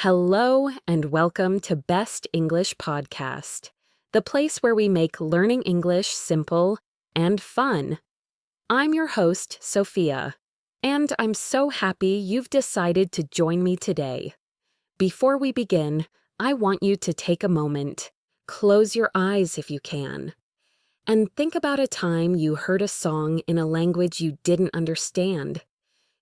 Hello and welcome to Best English Podcast, the place where we make learning English simple and fun. I'm your host, Sophia, and I'm so happy you've decided to join me today. Before we begin, I want you to take a moment, close your eyes if you can, and think about a time you heard a song in a language you didn't understand.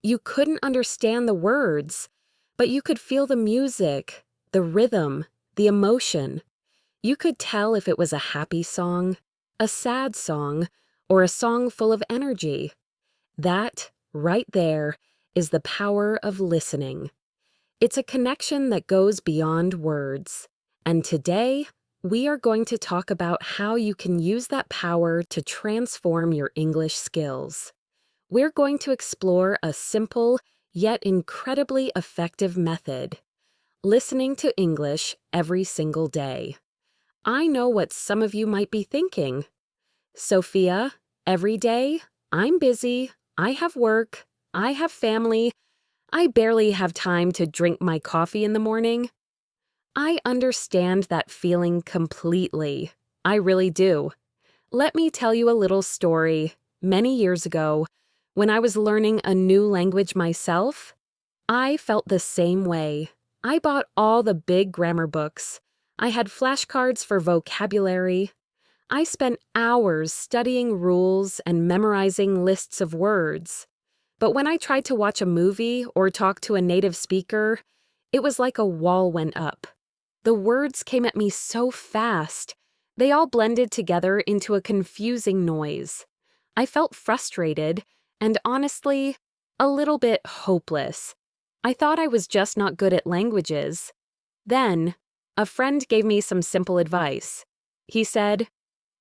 You couldn't understand the words, but you could feel the music, the rhythm, the emotion. You could tell if it was a happy song, a sad song, or a song full of energy. That, right there, is the power of listening. It's a connection that goes beyond words. And today, we are going to talk about how you can use that power to transform your English skills. We're going to explore a simple, yet incredibly effective method: listening to English every single day. I know what some of you might be thinking. Sophia, every day, I'm busy, I have work, I have family, I barely have time to drink my coffee in the morning. I understand that feeling completely. I really do. Let me tell you a little story. Many years ago, when I was learning a new language myself, I felt the same way. I bought all the big grammar books. I had flashcards for vocabulary. I spent hours studying rules and memorizing lists of words. But when I tried to watch a movie or talk to a native speaker, it was like a wall went up. The words came at me so fast. They all blended together into a confusing noise. I felt frustrated and, honestly, a little bit hopeless. I thought I was just not good at languages. Then, a friend gave me some simple advice. He said,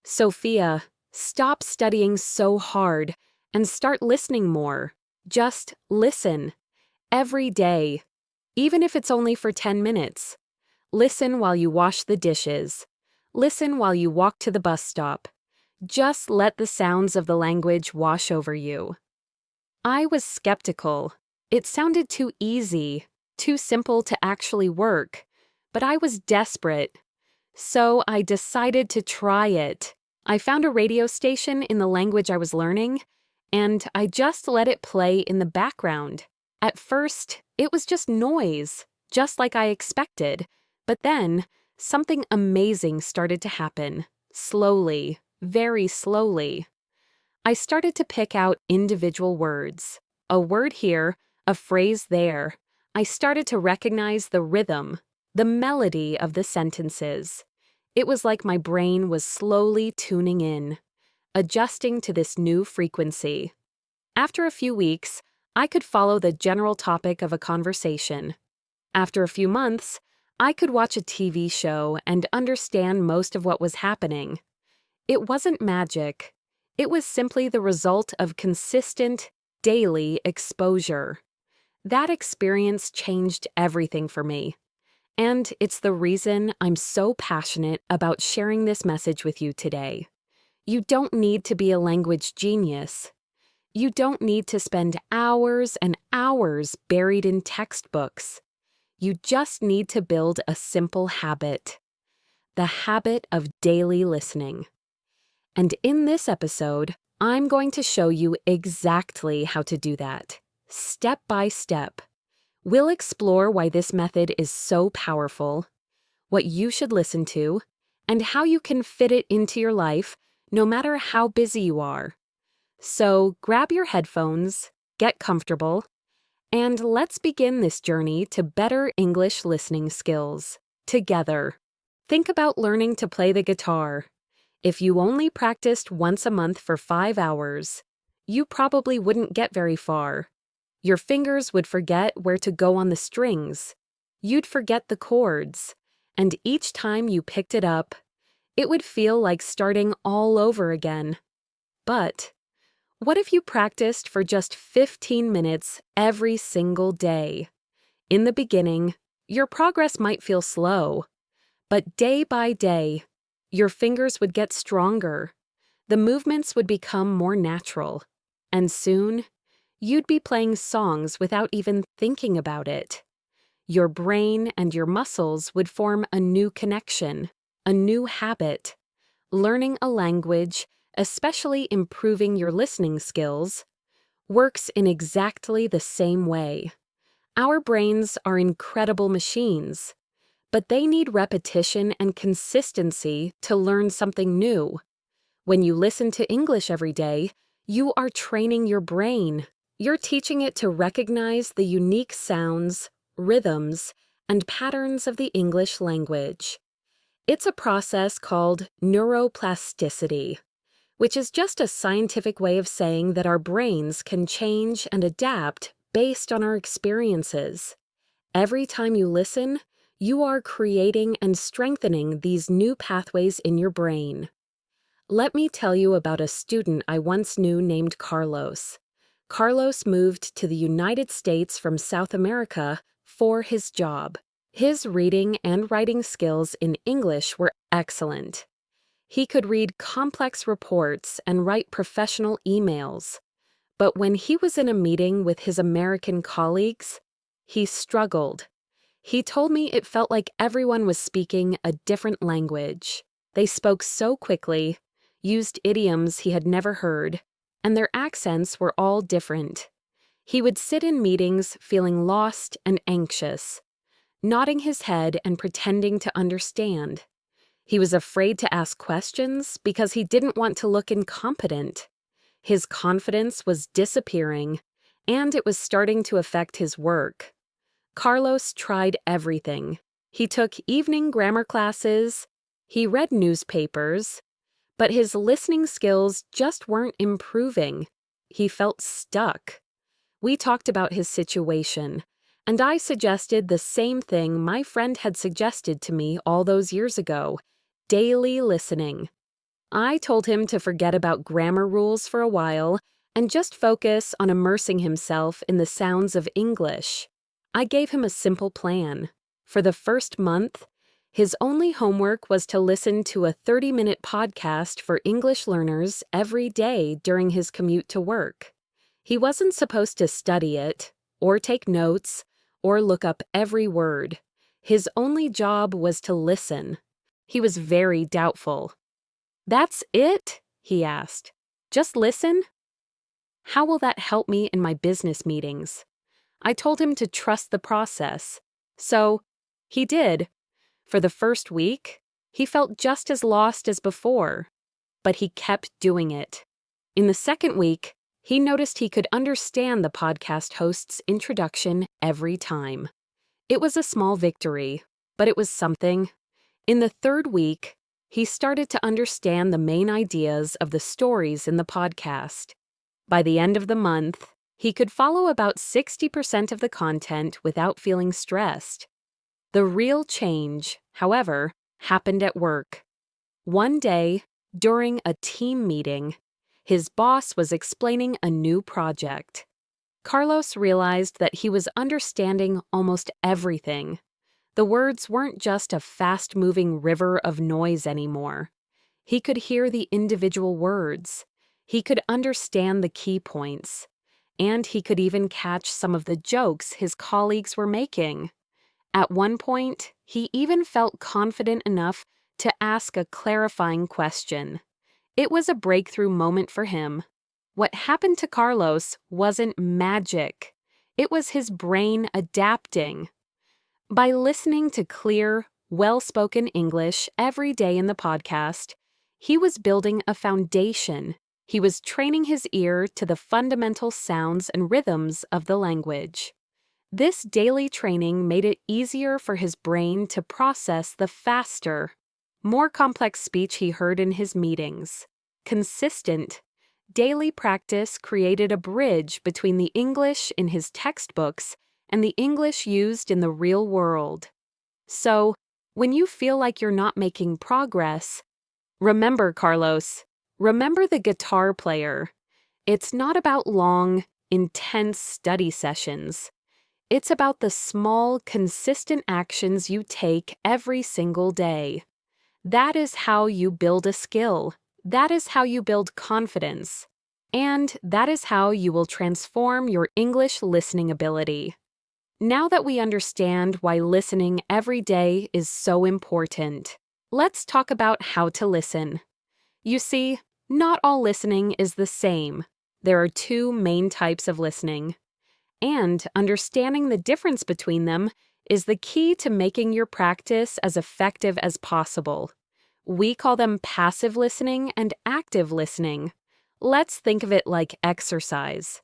"Sophia, stop studying so hard and start listening more. Just listen. Every day. Even if it's only for 10 minutes. Listen while you wash the dishes. Listen while you walk to the bus stop. Just let the sounds of the language wash over you." I was skeptical. It sounded too easy, too simple to actually work, but I was desperate. So I decided to try it. I found a radio station in the language I was learning, and I just let it play in the background. At first, it was just noise, just like I expected, but then something amazing started to happen, slowly, very slowly. I started to pick out individual words. A word here, a phrase there. I started to recognize the rhythm, the melody of the sentences. It was like my brain was slowly tuning in, adjusting to this new frequency. After a few weeks, I could follow the general topic of a conversation. After a few months, I could watch a TV show and understand most of what was happening. It wasn't magic. It was simply the result of consistent, daily exposure. That experience changed everything for me. And it's the reason I'm so passionate about sharing this message with you today. You don't need to be a language genius. You don't need to spend hours and hours buried in textbooks. You just need to build a simple habit: the habit of daily listening. And in this episode, I'm going to show you exactly how to do that, step by step. We'll explore why this method is so powerful, what you should listen to, and how you can fit it into your life no matter how busy you are. So grab your headphones, get comfortable, and let's begin this journey to better English listening skills, together. Think about learning to play the guitar. If you only practiced once a month for 5 hours, you probably wouldn't get very far. Your fingers would forget where to go on the strings. You'd forget the chords, and each time you picked it up, it would feel like starting all over again. But what if you practiced for just 15 minutes every single day? In the beginning, your progress might feel slow, but day by day, your fingers would get stronger, the movements would become more natural, and soon, you'd be playing songs without even thinking about it. your brain and your muscles would form a new connection, a new habit. Learning a language, especially improving your listening skills, works in exactly the same way. Our brains are incredible machines, but they need repetition and consistency to learn something new. When you listen to English every day, you are training your brain. You're teaching it to recognize the unique sounds, rhythms, and patterns of the English language. It's a process called neuroplasticity, which is just a scientific way of saying that our brains can change and adapt based on our experiences. Every time you listen, you are creating and strengthening these new pathways in your brain. Let me tell you about a student I once knew named Carlos. Carlos moved to the United States from South America for his job. His reading and writing skills in English were excellent. He could read complex reports and write professional emails. But when he was in a meeting with his American colleagues, he struggled. He told me it felt like everyone was speaking a different language. They spoke so quickly, used idioms he had never heard, and their accents were all different. He would sit in meetings feeling lost and anxious, nodding his head and pretending to understand. He was afraid to ask questions because he didn't want to look incompetent. His confidence was disappearing, and it was starting to affect his work. Carlos tried everything. He took evening grammar classes, he read newspapers, but his listening skills just weren't improving. He felt stuck. We talked about his situation, and I suggested the same thing my friend had suggested to me all those years ago: daily listening. I told him to forget about grammar rules for a while and just focus on immersing himself in the sounds of English. I gave him a simple plan. For the first month, his only homework was to listen to a 30-minute podcast for English learners every day during his commute to work. He wasn't supposed to study it, or take notes, or look up every word. His only job was to listen. He was very doubtful. "That's it?" he asked. "Just listen?" "How will that help me in my business meetings?" I told him to trust the process. So, he did. For the first week, he felt just as lost as before, but he kept doing it. In the second week, he noticed he could understand the podcast host's introduction every time. It was a small victory, but it was something. In the third week, he started to understand the main ideas of the stories in the podcast. By the end of the month, he could follow about 60% of the content without feeling stressed. The real change, however, happened at work. One day, during a team meeting, his boss was explaining a new project. Carlos realized that he was understanding almost everything. The words weren't just a fast-moving river of noise anymore. He could hear the individual words. He could understand the key points. And he could even catch some of the jokes his colleagues were making. At one point, he even felt confident enough to ask a clarifying question. It was a breakthrough moment for him. What happened to Carlos wasn't magic. It was his brain adapting. By listening to clear, well-spoken English every day in the podcast, he was building a foundation. He was training his ear to the fundamental sounds and rhythms of the language. This daily training made it easier for his brain to process the faster, more complex speech he heard in his meetings. Consistent, daily practice created a bridge between the English in his textbooks and the English used in the real world. So, when you feel like you're not making progress, remember, Carlos, remember the guitar player. It's not about long, intense study sessions. It's about the small, consistent actions you take every single day. That is how you build a skill. That is how you build confidence. And that is how you will transform your English listening ability. Now that we understand why listening every day is so important, let's talk about how to listen. You see, not all listening is the same. There are two main types of listening, and understanding the difference between them is the key to making your practice as effective as possible. We call them passive listening and active listening. Let's think of it like exercise.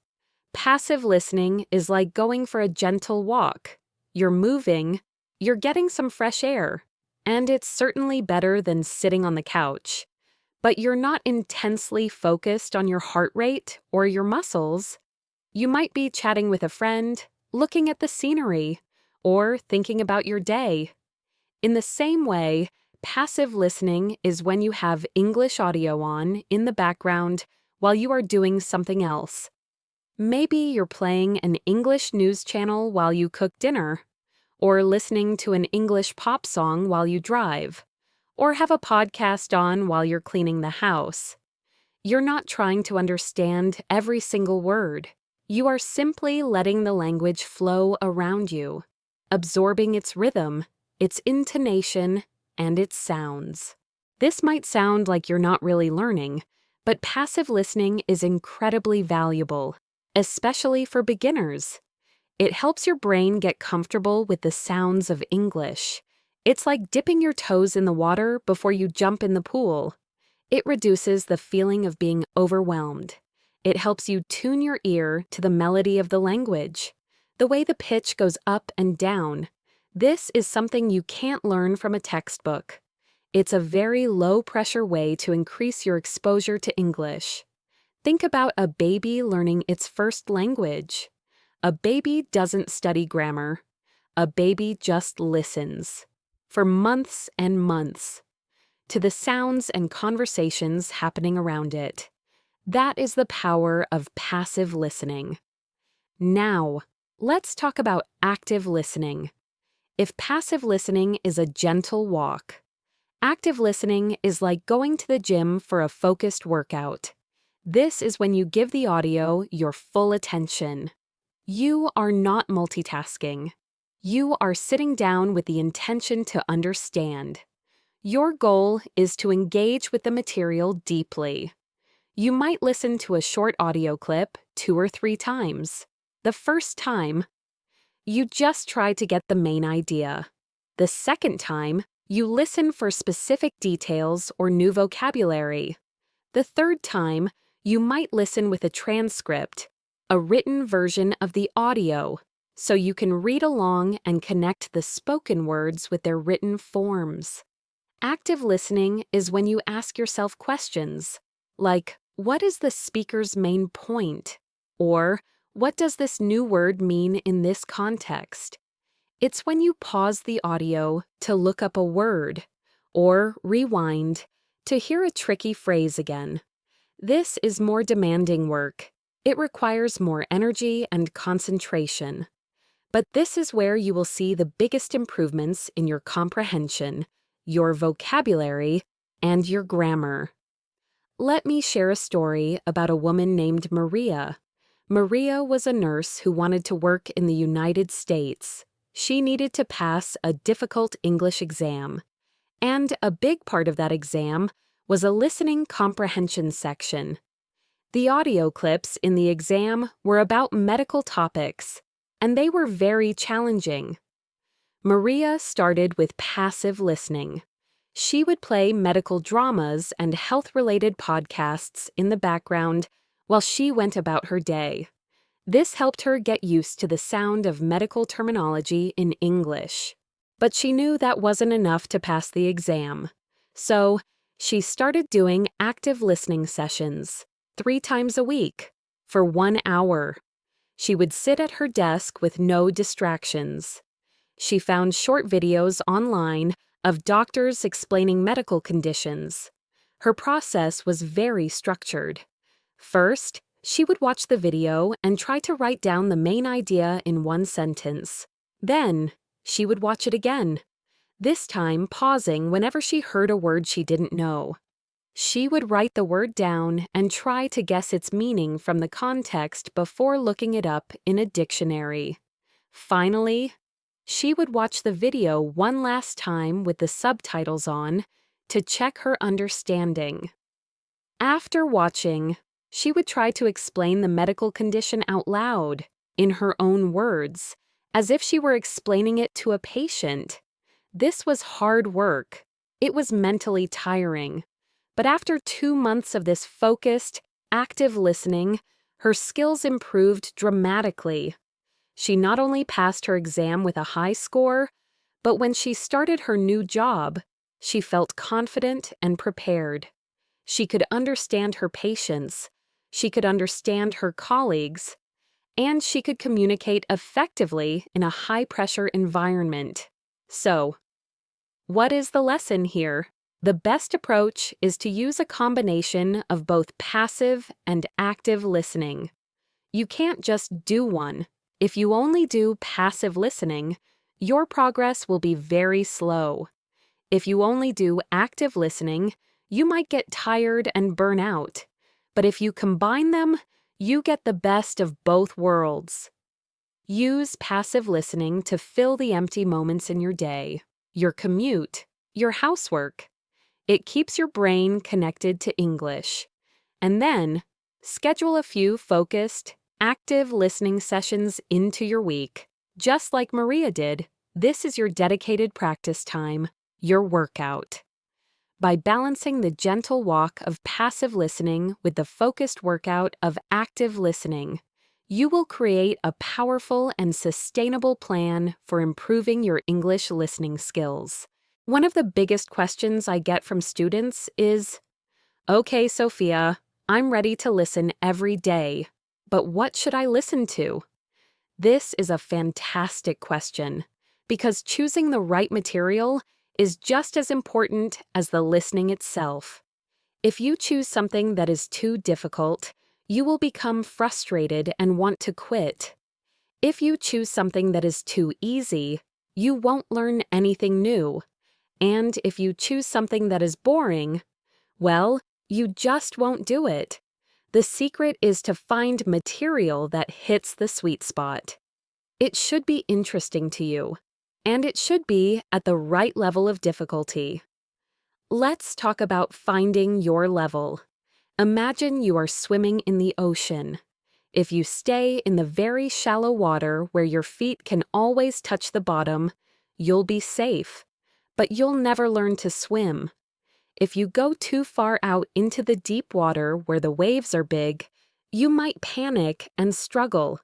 Passive listening is like going for a gentle walk. You're moving, you're getting some fresh air, and it's certainly better than sitting on the couch. But you're not intensely focused on your heart rate or your muscles. You might be chatting with a friend, looking at the scenery, or thinking about your day. In the same way, passive listening is when you have English audio on in the background while you are doing something else. Maybe you're playing an English news channel while you cook dinner, or listening to an English pop song while you drive, or have a podcast on while you're cleaning the house. You're not trying to understand every single word. You are simply letting the language flow around you, absorbing its rhythm, its intonation, and its sounds. This might sound like you're not really learning, but passive listening is incredibly valuable, especially for beginners. It helps your brain get comfortable with the sounds of English. It's like dipping your toes in the water before you jump in the pool. It reduces the feeling of being overwhelmed. It helps you tune your ear to the melody of the language, the way the pitch goes up and down. This is something you can't learn from a textbook. It's a very low-pressure way to increase your exposure to English. Think about a baby learning its first language. A baby doesn't study grammar. A baby just listens, for months and months, to the sounds and conversations happening around it. That is the power of passive listening. Now, let's talk about active listening. If passive listening is a gentle walk, active listening is like going to the gym for a focused workout. This is when you give the audio your full attention. You are not multitasking. You are sitting down with the intention to understand. Your goal is to engage with the material deeply. You might listen to a short audio clip 2 or 3 times. The first time, you just try to get the main idea. The second time, you listen for specific details or new vocabulary. The third time, you might listen with a transcript, a written version of the audio, so you can read along and connect the spoken words with their written forms. Active listening is when you ask yourself questions, like, what is the speaker's main point? Or, what does this new word mean in this context? It's when you pause the audio to look up a word, or rewind to hear a tricky phrase again. This is more demanding work. It requires more energy and concentration. But this is where you will see the biggest improvements in your comprehension, your vocabulary, and your grammar. Let me share a story about a woman named Maria. Maria was a nurse who wanted to work in the United States. She needed to pass a difficult English exam. And a big part of that exam was a listening comprehension section. The audio clips in the exam were about medical topics, and they were very challenging. Maria started with passive listening. She would play medical dramas and health-related podcasts in the background while she went about her day. This helped her get used to the sound of medical terminology in English. But she knew that wasn't enough to pass the exam. So, she started doing active listening sessions 3 times a week for 1 hour. She would sit at her desk with no distractions. She found short videos online of doctors explaining medical conditions. Her process was very structured. First, she would watch the video and try to write down the main idea in 1 sentence. Then, she would watch it again, this time pausing whenever she heard a word she didn't know. She would write the word down and try to guess its meaning from the context before looking it up in a dictionary. Finally, she would watch the video one last time with the subtitles on to check her understanding. After watching, she would try to explain the medical condition out loud, in her own words, as if she were explaining it to a patient. This was hard work. It was mentally tiring. But after 2 months of this focused, active listening, her skills improved dramatically. She not only passed her exam with a high score, but when she started her new job, she felt confident and prepared. She could understand her patients, she could understand her colleagues, and she could communicate effectively in a high-pressure environment. So, what is the lesson here? The best approach is to use a combination of both passive and active listening. You can't just do one. If you only do passive listening, your progress will be very slow. If you only do active listening, you might get tired and burn out. But if you combine them, you get the best of both worlds. Use passive listening to fill the empty moments in your day, your commute, your housework. It keeps your brain connected to English. And then, schedule a few focused, active listening sessions into your week. Just like Maria did, this is your dedicated practice time, your workout. By balancing the gentle walk of passive listening with the focused workout of active listening, you will create a powerful and sustainable plan for improving your English listening skills. One of the biggest questions I get from students is, "Okay, Sophia, I'm ready to listen every day, but what should I listen to?" This is a fantastic question, because choosing the right material is just as important as the listening itself. If you choose something that is too difficult, you will become frustrated and want to quit. If you choose something that is too easy, you won't learn anything new. And if you choose something that is boring, well, you just won't do it. The secret is to find material that hits the sweet spot. It should be interesting to you, and it should be at the right level of difficulty. Let's talk about finding your level. Imagine you are swimming in the ocean. If you stay in the very shallow water where your feet can always touch the bottom, you'll be safe, but you'll never learn to swim. If you go too far out into the deep water where the waves are big, you might panic and struggle.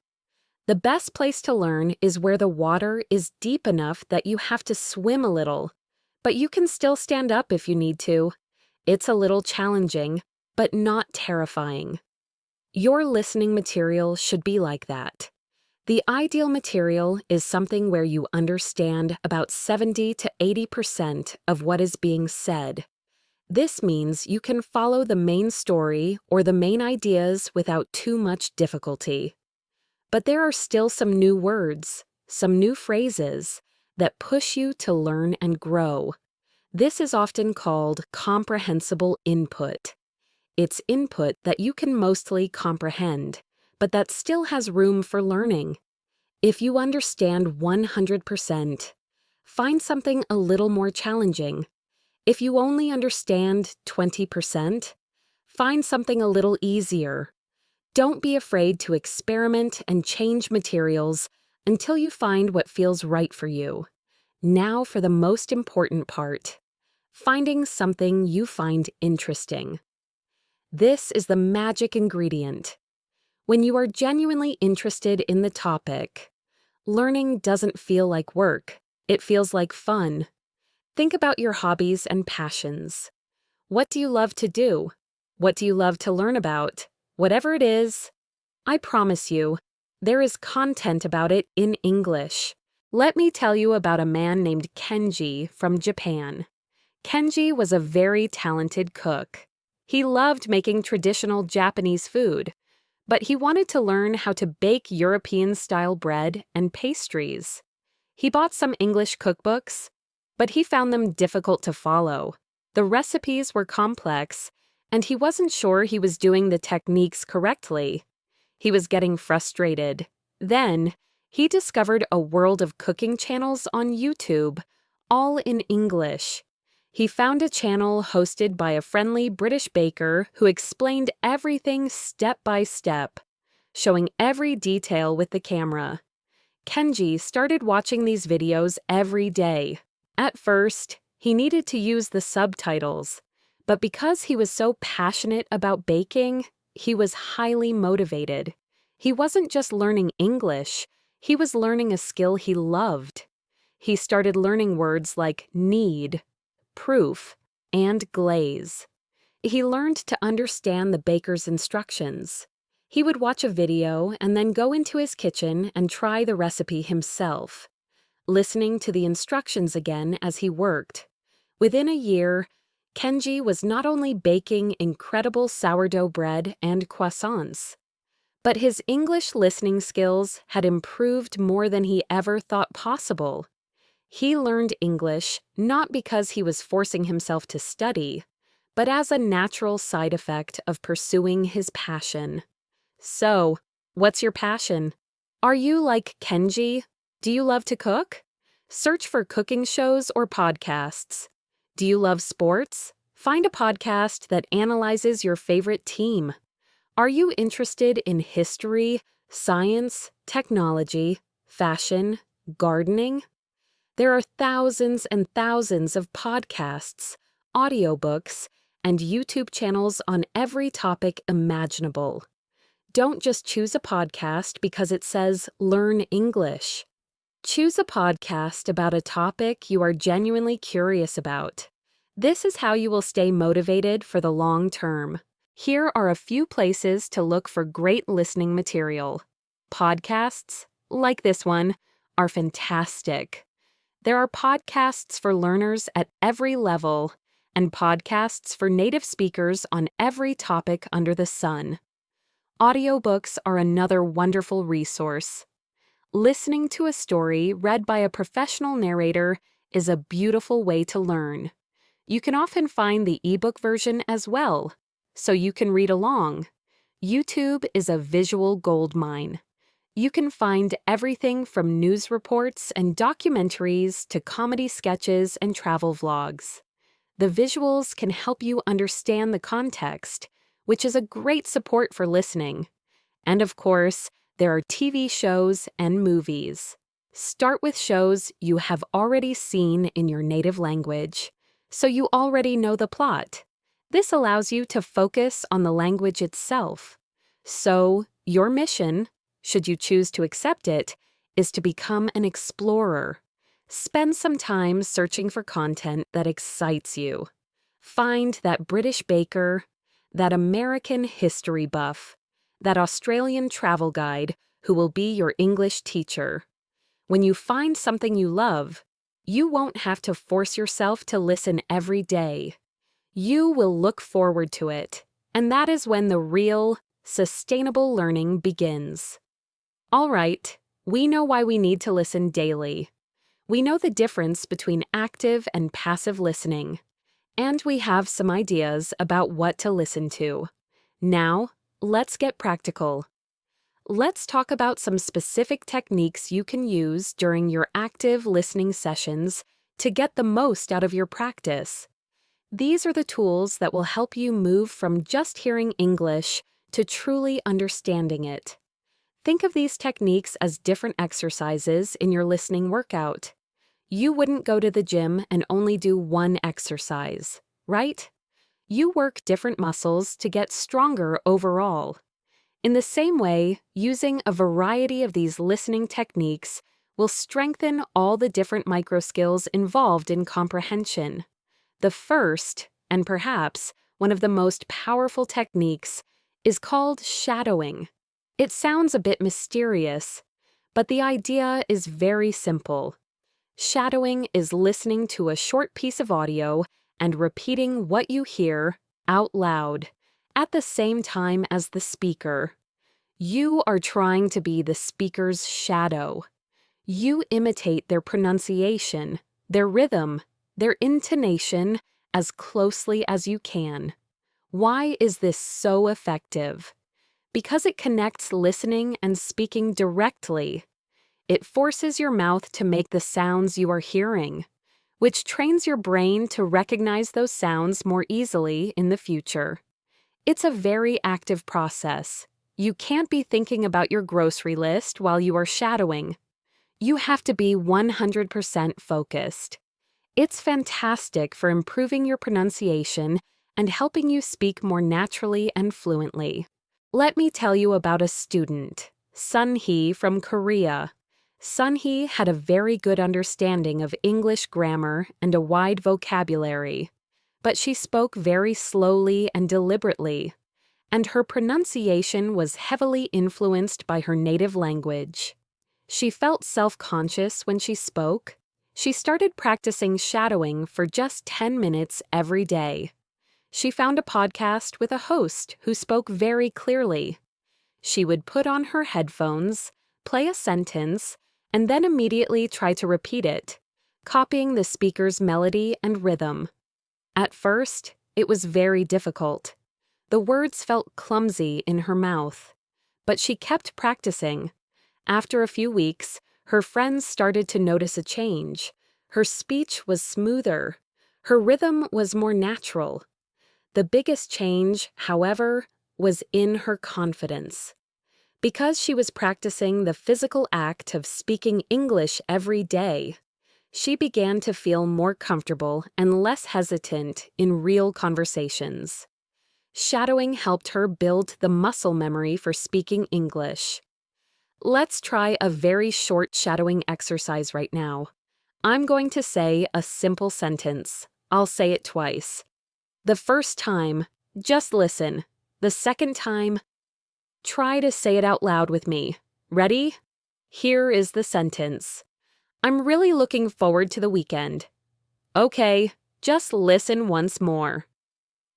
The best place to learn is where the water is deep enough that you have to swim a little, but you can still stand up if you need to. It's a little challenging, but not terrifying. Your listening material should be like that. The ideal material is something where you understand about 70 to 80% of what is being said. This means you can follow the main story or the main ideas without too much difficulty. But there are still some new words, some new phrases that push you to learn and grow. This is often called comprehensible input. It's input that you can mostly comprehend, but that still has room for learning. If you understand 100%, find something a little more challenging. If you only understand 20%, find something a little easier. Don't be afraid to experiment and change materials until you find what feels right for you. Now for the most important part, finding something you find interesting. This is the magic ingredient. When you are genuinely interested in the topic, learning doesn't feel like work, it feels like fun. Think about your hobbies and passions. What do you love to do? What do you love to learn about? Whatever it is, I promise you, there is content about it in English. Let me tell you about a man named Kenji from Japan. Kenji was a very talented cook. He loved making traditional Japanese food, but he wanted to learn how to bake European-style bread and pastries. He bought some English cookbooks, but he found them difficult to follow. The recipes were complex, and he wasn't sure he was doing the techniques correctly. He was getting frustrated. Then, He discovered a world of cooking channels on YouTube, all in English. He found a channel hosted by a friendly British baker who explained everything step by step, showing every detail with the camera. Kenji started watching these videos every day. At first, he needed to use the subtitles, but because he was so passionate about baking, he was highly motivated. He wasn't just learning English, he was learning a skill he loved. He started learning words like knead, proof, and glaze. He learned to understand the baker's instructions. He would watch a video and then go into his kitchen and try the recipe himself, listening to the instructions again as he worked. Within a year, Kenji was not only baking incredible sourdough bread and croissants, but his English listening skills had improved more than he ever thought possible. He learned English not because he was forcing himself to study, but as a natural side effect of pursuing his passion. So, what's your passion? Are you like Kenji? Do you love to cook? Search for cooking shows or podcasts. Do you love sports? Find a podcast that analyzes your favorite team. Are you interested in history, science, technology, fashion, gardening? There are thousands and thousands of podcasts, audiobooks, and YouTube channels on every topic imaginable. Don't just choose a podcast because it says "Learn English." Choose a podcast about a topic you are genuinely curious about. This is how you will stay motivated for the long term. Here are a few places to look for great listening material. Podcasts, like this one, are fantastic. There are podcasts for learners at every level, and podcasts for native speakers on every topic under the sun. Audiobooks are another wonderful resource. Listening to a story read by a professional narrator is a beautiful way to learn. You can often find the ebook version as well, so you can read along. YouTube is a visual goldmine. You can find everything from news reports and documentaries to comedy sketches and travel vlogs. The visuals can help you understand the context, which is a great support for listening. And of course, there are TV shows and movies. Start with shows you have already seen in your native language, so you already know the plot. This allows you to focus on the language itself. So, your mission, should you choose to accept it, is to become an explorer. Spend some time searching for content that excites you. Find that British baker, that American history buff, that Australian travel guide who will be your English teacher. When you find something you love, you won't have to force yourself to listen every day. You will look forward to it, and that is when the real, sustainable learning begins. All right, we know why we need to listen daily. We know the difference between active and passive listening, and we have some ideas about what to listen to. Now, let's get practical. Let's talk about some specific techniques you can use during your active listening sessions to get the most out of your practice. These are the tools that will help you move from just hearing English to truly understanding it. Think of these techniques as different exercises in your listening workout. You wouldn't go to the gym and only do one exercise, right? You work different muscles to get stronger overall. In the same way, using a variety of these listening techniques will strengthen all the different microskills involved in comprehension. The first, and perhaps one of the most powerful techniques, is called shadowing. It sounds a bit mysterious, but the idea is very simple. Shadowing is listening to a short piece of audio and repeating what you hear out loud at the same time as the speaker. You are trying to be the speaker's shadow. You imitate their pronunciation, their rhythm, their intonation as closely as you can. Why is this so effective? Because it connects listening and speaking directly. it forces your mouth to make the sounds you are hearing, which trains your brain to recognize those sounds more easily in the future. It's a very active process. You can't be thinking about your grocery list while you are shadowing. You have to be 100% focused. It's fantastic for improving your pronunciation and helping you speak more naturally and fluently. Let me tell you about a student, Sun-hee from Korea. Sun-hee had a very good understanding of English grammar and a wide vocabulary, but she spoke very slowly and deliberately, and her pronunciation was heavily influenced by her native language. She felt self-conscious when she spoke. She started practicing shadowing for just 10 minutes every day. She found a podcast with a host who spoke very clearly. She would put on her headphones, play a sentence, and then immediately try to repeat it, copying the speaker's melody and rhythm. At first, it was very difficult. The words felt clumsy in her mouth, but she kept practicing. After a few weeks, her friends started to notice a change. Her speech was smoother. Her rhythm was more natural. The biggest change, however, was in her confidence. Because she was practicing the physical act of speaking English every day, she began to feel more comfortable and less hesitant in real conversations. Shadowing helped her build the muscle memory for speaking English. Let's try a very short shadowing exercise right now. I'm going to say a simple sentence. I'll say it twice. The first time, just listen. The second time, try to say it out loud with me. Ready? Here is the sentence. I'm really looking forward to the weekend. Okay, just listen once more.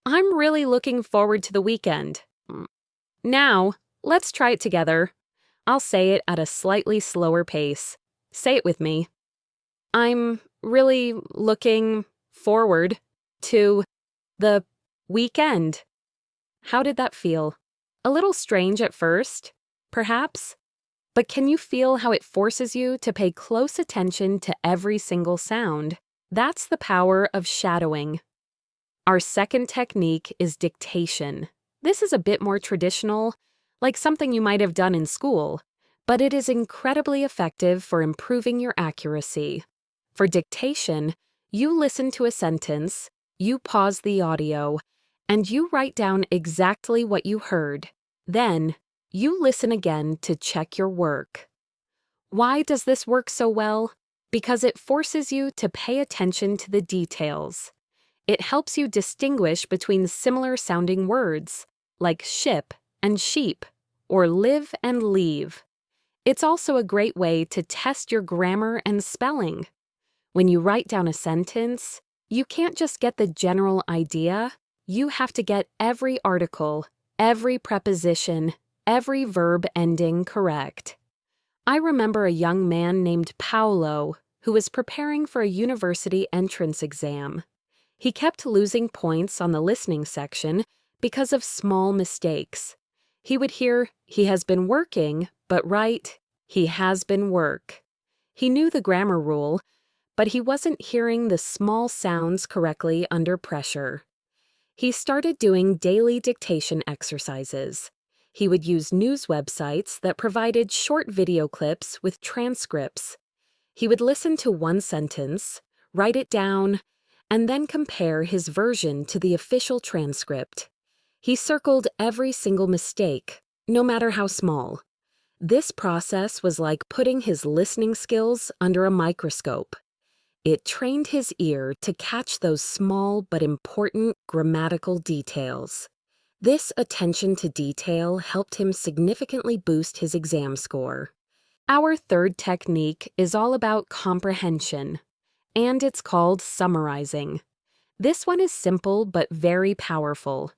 I'm really looking forward to the weekend. Now, let's try it together. I'll say it at a slightly slower pace. Say it with me. I'm really looking forward to the weekend. How did that feel? A little strange at first, perhaps? But can you feel how it forces you to pay close attention to every single sound? That's the power of shadowing. Our second technique is dictation. This is a bit more traditional, like something you might have done in school, but it is incredibly effective for improving your accuracy. For dictation, you listen to a sentence, you pause the audio, and you write down exactly what you heard. Then, you listen again to check your work. Why does this work so well? Because it forces you to pay attention to the details. It helps you distinguish between similar sounding words, like ship and sheep, or live and leave. It's also a great way to test your grammar and spelling. When you write down a sentence, you can't just get the general idea. You have to get every article, every preposition, every verb ending correct. I remember a young man named Paolo who was preparing for a university entrance exam. He kept losing points on the listening section because of small mistakes. He would hear, "He has been working," but write, "He has been work." He knew the grammar rule, but he wasn't hearing the small sounds correctly under pressure. He started doing daily dictation exercises. He would use news websites that provided short video clips with transcripts. He would listen to one sentence, write it down, and then compare his version to the official transcript. He circled every single mistake, no matter how small. This process was like putting his listening skills under a microscope. It trained his ear to catch those small but important grammatical details. This attention to detail helped him significantly boost his exam score. Our third technique is all about comprehension, and it's called summarizing. This one is simple but very powerful.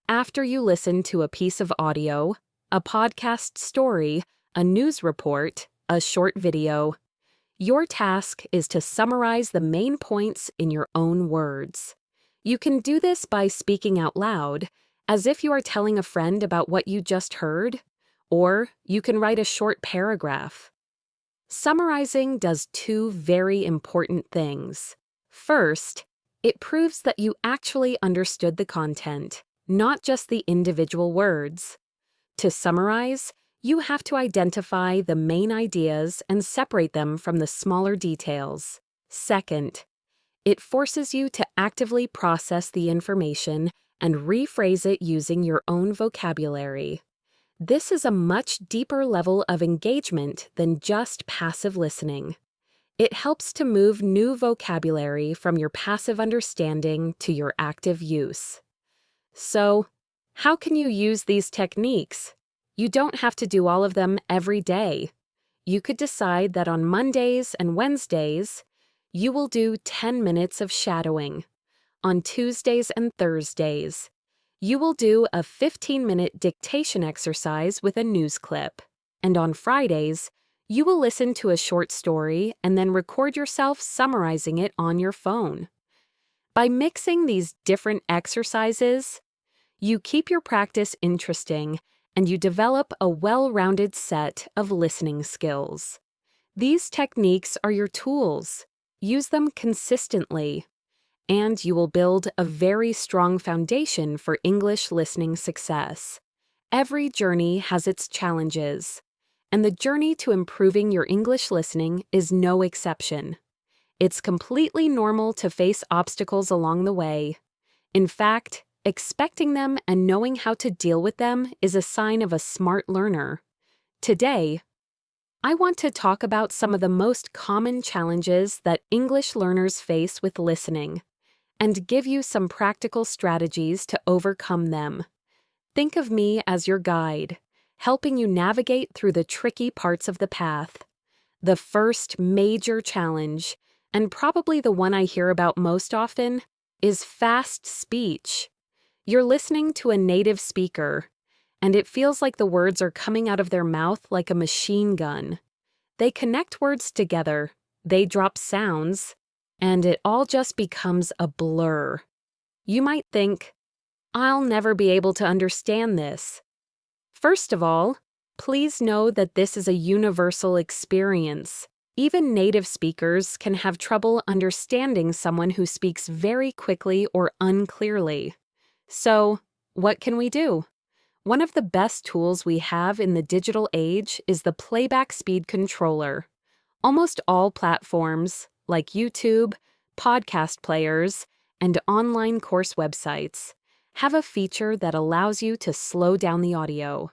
After you listen to a piece of audio, a podcast story, a news report, a short video, your task is to summarize the main points in your own words. You can do this by speaking out loud, as if you are telling a friend about what you just heard, or you can write a short paragraph. Summarizing does two very important things. First, it proves that you actually understood the content, not just the individual words. To summarize, you have to identify the main ideas and separate them from the smaller details. Second, it forces you to actively process the information and rephrase it using your own vocabulary. This is a much deeper level of engagement than just passive listening. It helps to move new vocabulary from your passive understanding to your active use. So, how can you use these techniques? You don't have to do all of them every day. You could decide that on Mondays and Wednesdays, you will do 10 minutes of shadowing. On Tuesdays and Thursdays, you will do a 15-minute dictation exercise with a news clip. And on Fridays, you will listen to a short story and then record yourself summarizing it on your phone. By mixing these different exercises, you keep your practice interesting and you develop a well-rounded set of listening skills. These techniques are your tools. Use them consistently, and you will build a very strong foundation for English listening success. Every journey has its challenges, and the journey to improving your English listening is no exception. It's completely normal to face obstacles along the way. In fact, expecting them and knowing how to deal with them is a sign of a smart learner. Today, I want to talk about some of the most common challenges that English learners face with listening, and give you some practical strategies to overcome them. Think of me as your guide, helping you navigate through the tricky parts of the path. The first major challenge, and probably the one I hear about most often, is fast speech. You're listening to a native speaker, and it feels like the words are coming out of their mouth like a machine gun. They connect words together, they drop sounds, and it all just becomes a blur. You might think, I'll never be able to understand this. First of all, please know that this is a universal experience. Even native speakers can have trouble understanding someone who speaks very quickly or unclearly. So, what can we do? One of the best tools we have in the digital age is the playback speed controller. Almost all platforms, like YouTube, podcast players, and online course websites, have a feature that allows you to slow down the audio.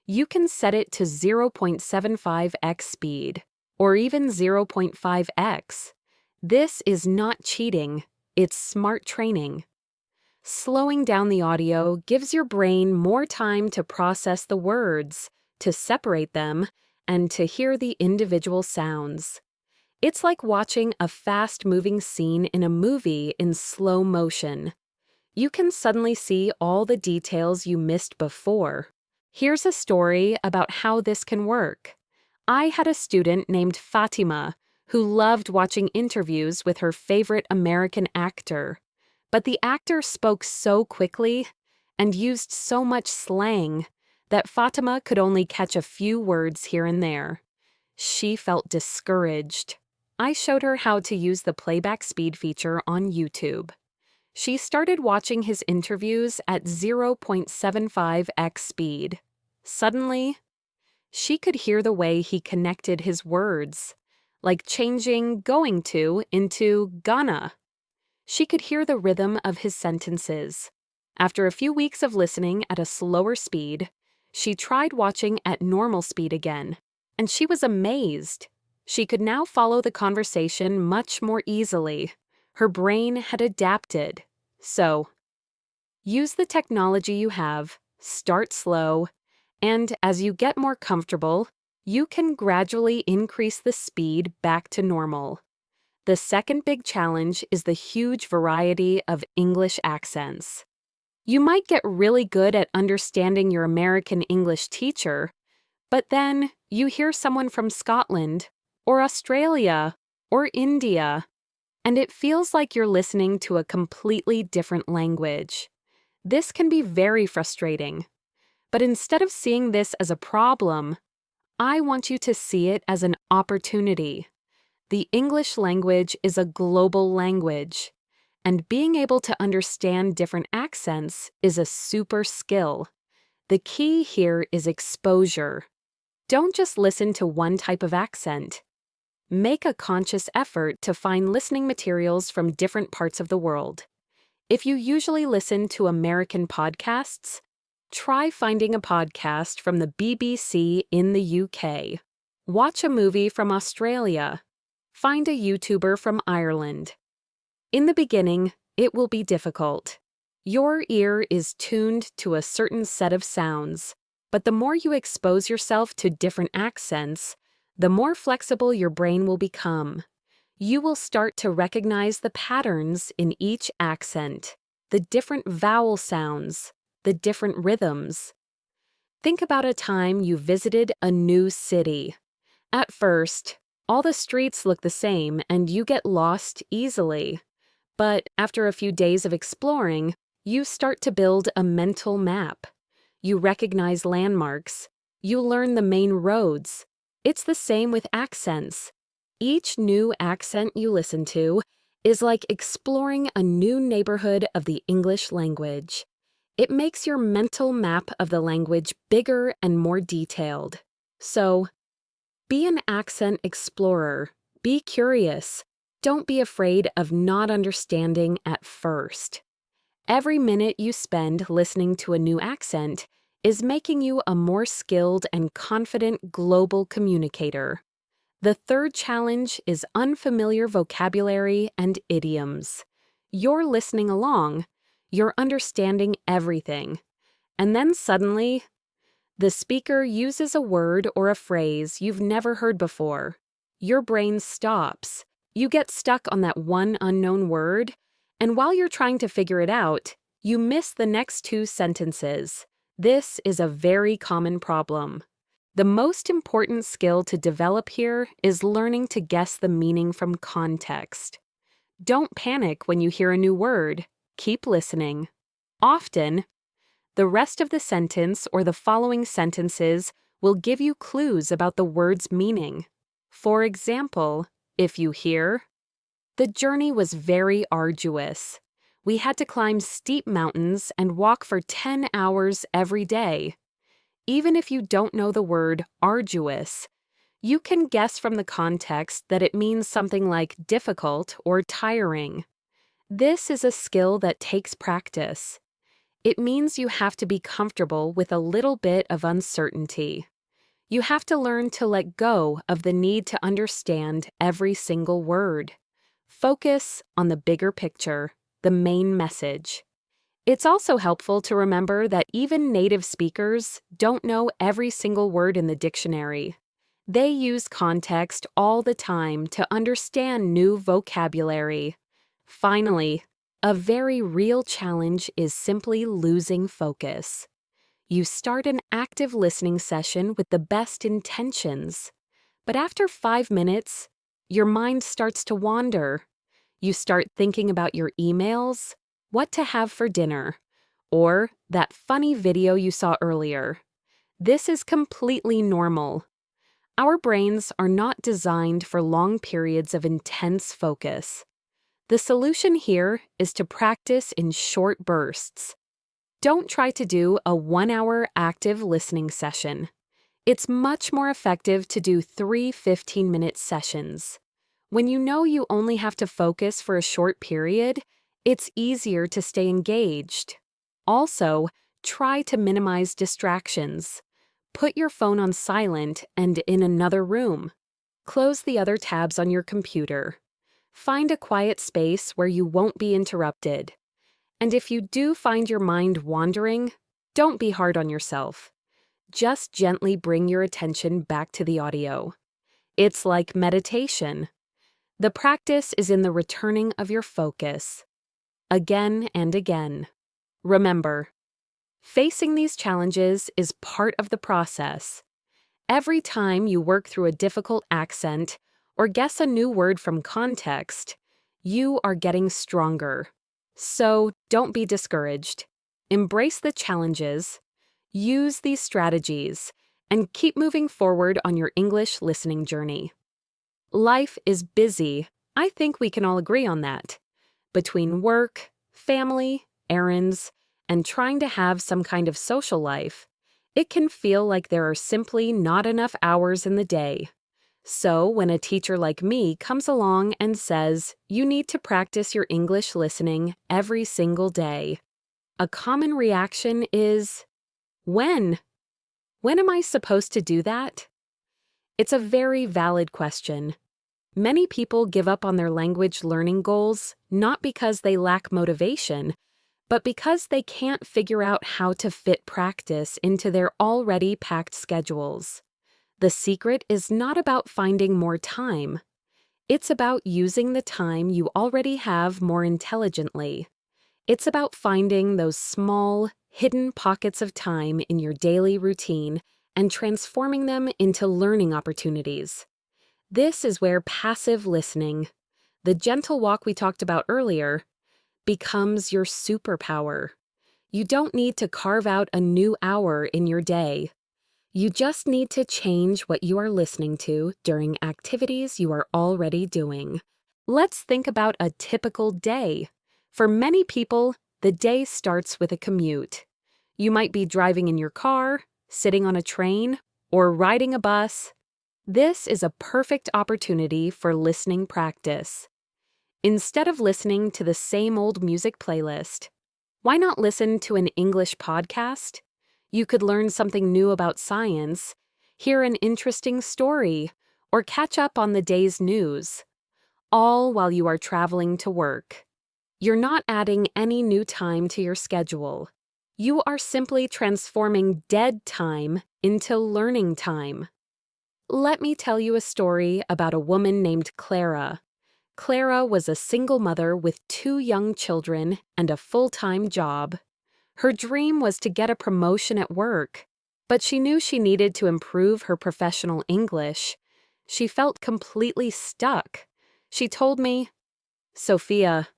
You can set it to 0.75x speed, or even 0.5x. This is not cheating, it's smart training. Slowing down the audio gives your brain more time to process the words, to separate them, and to hear the individual sounds. It's like watching a fast-moving scene in a movie in slow motion. You can suddenly see all the details you missed before. Here's a story about how this can work. I had a student named Fatima who loved watching interviews with her favorite American actor. But the actor spoke so quickly and used so much slang that Fatima could only catch a few words here and there. She felt discouraged. I showed her how to use the playback speed feature on YouTube. She started watching his interviews at 0.75x speed. Suddenly, she could hear the way he connected his words, like changing going to into gonna. She could hear the rhythm of his sentences. After a few weeks of listening at a slower speed, she tried watching at normal speed again, and she was amazed. She could now follow the conversation much more easily. Her brain had adapted. So, use the technology you have, start slow, and as you get more comfortable, you can gradually increase the speed back to normal. The second big challenge is the huge variety of English accents. You might get really good at understanding your American English teacher, but then you hear someone from Scotland, or Australia, or India, and it feels like you're listening to a completely different language. This can be very frustrating. But instead of seeing this as a problem, I want you to see it as an opportunity. The English language is a global language, and being able to understand different accents is a super skill. The key here is exposure. Don't just listen to one type of accent. Make a conscious effort to find listening materials from different parts of the world. If you usually listen to American podcasts, try finding a podcast from the BBC in the UK. Watch a movie from Australia. Find a YouTuber from Ireland. In the beginning, it will be difficult. Your ear is tuned to a certain set of sounds, but the more you expose yourself to different accents, the more flexible your brain will become. You will start to recognize the patterns in each accent, the different vowel sounds, the different rhythms. Think about a time you visited a new city. At first, all the streets look the same and you get lost easily. But after a few days of exploring, you start to build a mental map. You recognize landmarks. You learn the main roads. It's the same with accents. Each new accent you listen to is like exploring a new neighborhood of the English language. It makes your mental map of the language bigger and more detailed. So, be an accent explorer. Be curious. Don't be afraid of not understanding at first. Every minute you spend listening to a new accent is making you a more skilled and confident global communicator. The third challenge is unfamiliar vocabulary and idioms. You're listening along, you're understanding everything, and then suddenly, the speaker uses a word or a phrase you've never heard before. Your brain stops. You get stuck on that one unknown word, and while you're trying to figure it out, you miss the next two sentences. This is a very common problem. The most important skill to develop here is learning to guess the meaning from context. Don't panic when you hear a new word. Keep listening. Often, the rest of the sentence or the following sentences will give you clues about the word's meaning. For example, if you hear, "The journey was very arduous. We had to climb steep mountains and walk for 10 hours every day." Even if you don't know the word arduous, you can guess from the context that it means something like difficult or tiring. This is a skill that takes practice. It means you have to be comfortable with a little bit of uncertainty. You have to learn to let go of the need to understand every single word. Focus on the bigger picture, the main message. It's also helpful to remember that even native speakers don't know every single word in the dictionary. They use context all the time to understand new vocabulary. Finally, a very real challenge is simply losing focus. You start an active listening session with the best intentions, but after 5 minutes, your mind starts to wander. You start thinking about your emails, what to have for dinner, or that funny video you saw earlier. This is completely normal. Our brains are not designed for long periods of intense focus. The solution here is to practice in short bursts. Don't try to do a 1-hour active listening session. It's much more effective to do 3 15-minute sessions. When you know you only have to focus for a short period, it's easier to stay engaged. Also, try to minimize distractions. Put your phone on silent and in another room. Close the other tabs on your computer. Find a quiet space where you won't be interrupted. And if you do find your mind wandering, don't be hard on yourself. Just gently bring your attention back to the audio. It's like meditation. The practice is in the returning of your focus. Again and again. Remember, facing these challenges is part of the process. Every time you work through a difficult accent or guess a new word from context, you are getting stronger. So don't be discouraged. Embrace the challenges. Use these strategies and keep moving forward on your English listening journey. Life is busy. I think we can all agree on that. Between work, family, errands, and trying to have some kind of social life, it can feel like there are simply not enough hours in the day. So when a teacher like me comes along and says, you need to practice your English listening every single day, a common reaction is, when? When am I supposed to do that? It's a very valid question. Many people give up on their language learning goals not because they lack motivation, but because they can't figure out how to fit practice into their already packed schedules. The secret is not about finding more time. It's about using the time you already have more intelligently. It's about finding those small, hidden pockets of time in your daily routine and transforming them into learning opportunities. This is where passive listening, the gentle walk we talked about earlier, becomes your superpower. You don't need to carve out a new hour in your day. You just need to change what you are listening to during activities you are already doing. Let's think about a typical day. For many people, the day starts with a commute. You might be driving in your car, sitting on a train, or riding a bus. This is a perfect opportunity for listening practice. Instead of listening to the same old music playlist, why not listen to an English podcast? You could learn something new about science, hear an interesting story, or catch up on the day's news, all while you are traveling to work. You're not adding any new time to your schedule. You are simply transforming dead time into learning time. Let me tell you a story about a woman named Clara. Clara was a single mother with 2 young children and a full-time job. Her dream was to get a promotion at work, but she knew she needed to improve her professional English. She felt completely stuck. She told me, Sophia,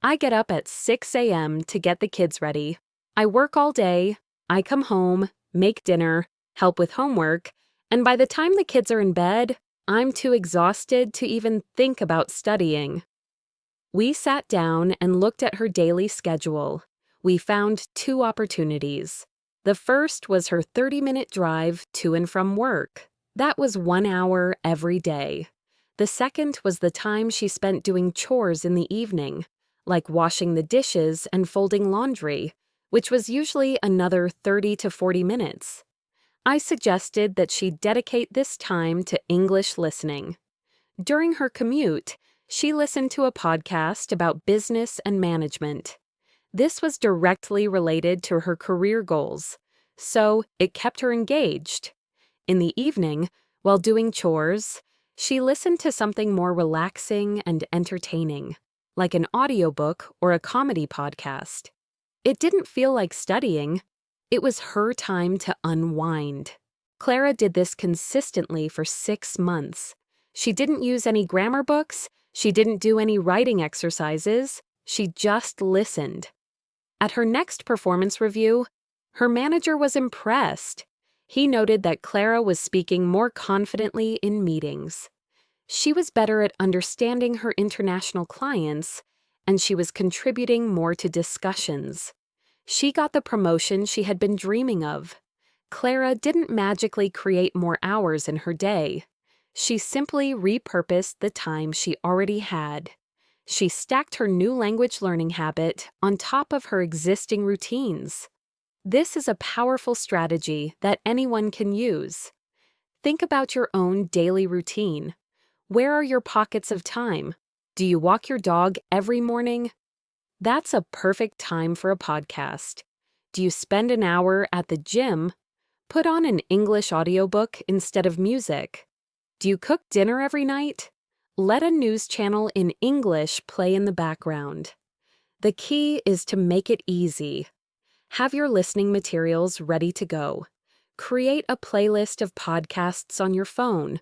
I get up at 6 a.m. to get the kids ready. I work all day, I come home, make dinner, help with homework, and by the time the kids are in bed, I'm too exhausted to even think about studying. We sat down and looked at her daily schedule. We found 2 opportunities. The first was her 30-minute drive to and from work. That was 1 hour every day. The second was the time she spent doing chores in the evening, like washing the dishes and folding laundry, which was usually another 30 to 40 minutes. I suggested that she dedicate this time to English listening. During her commute, she listened to a podcast about business and management. This was directly related to her career goals, so it kept her engaged. In the evening, while doing chores, she listened to something more relaxing and entertaining, like an audiobook or a comedy podcast. It didn't feel like studying. It was her time to unwind. Clara did this consistently for 6 months. She didn't use any grammar books. She didn't do any writing exercises. She just listened. At her next performance review, her manager was impressed. He noted that Clara was speaking more confidently in meetings. She was better at understanding her international clients, and she was contributing more to discussions. She got the promotion she had been dreaming of. Clara didn't magically create more hours in her day. She simply repurposed the time she already had. She stacked her new language learning habit on top of her existing routines. This is a powerful strategy that anyone can use. Think about your own daily routine. Where are your pockets of time? Do you walk your dog every morning? That's a perfect time for a podcast. Do you spend an hour at the gym? Put on an English audiobook instead of music. Do you cook dinner every night? Let a news channel in English play in the background. The key is to make it easy. Have your listening materials ready to go. Create a playlist of podcasts on your phone.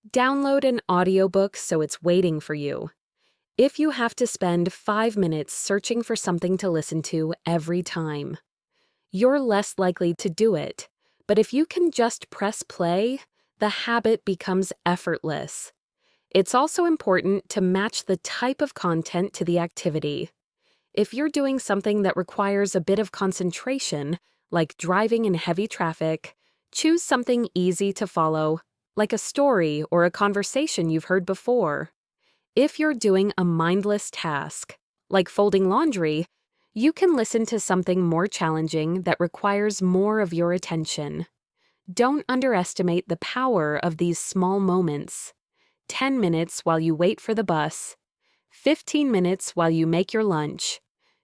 Download an audiobook so it's waiting for you. If you have to spend 5 minutes searching for something to listen to every time, you're less likely to do it, But if you can just press play, the habit becomes effortless. It's also important to match the type of content to the activity. If you're doing something that requires a bit of concentration, like driving in heavy traffic, choose something easy to follow, like a story or a conversation you've heard before. If you're doing a mindless task, like folding laundry, you can listen to something more challenging that requires more of your attention. Don't underestimate the power of these small moments. 10 minutes while you wait for the bus, 15 minutes while you make your lunch,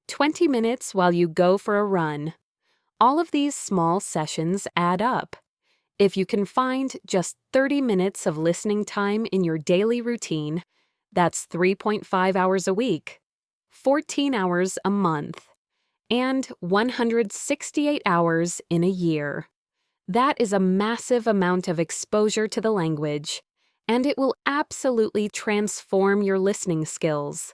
20 minutes while you go for a run. All of these small sessions add up. If you can find just 30 minutes of listening time in your daily routine, that's 3.5 hours a week, 14 hours a month, and 168 hours in a year. That is a massive amount of exposure to the language, and it will absolutely transform your listening skills,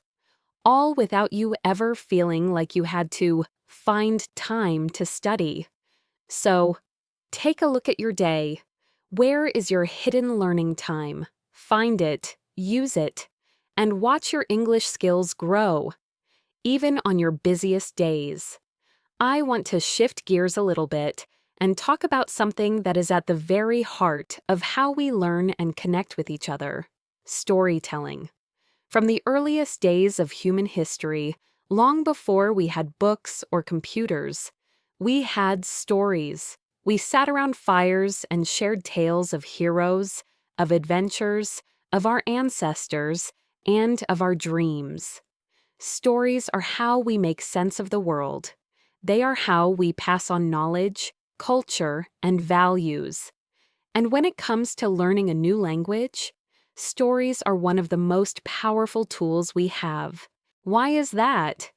all without you ever feeling like you had to find time to study. So, take a look at your day. Where is your hidden learning time? Find it, use it, and watch your English skills grow, even on your busiest days. I want to shift gears a little bit and talk about something that is at the very heart of how we learn and connect with each other: storytelling. From the earliest days of human history, long before we had books or computers, we had stories. We sat around fires and shared tales of heroes, of adventures, of our ancestors, and of our dreams. Stories are how we make sense of the world. They are how we pass on knowledge, culture, and values. And when it comes to learning a new language, stories are one of the most powerful tools we have. Why is that?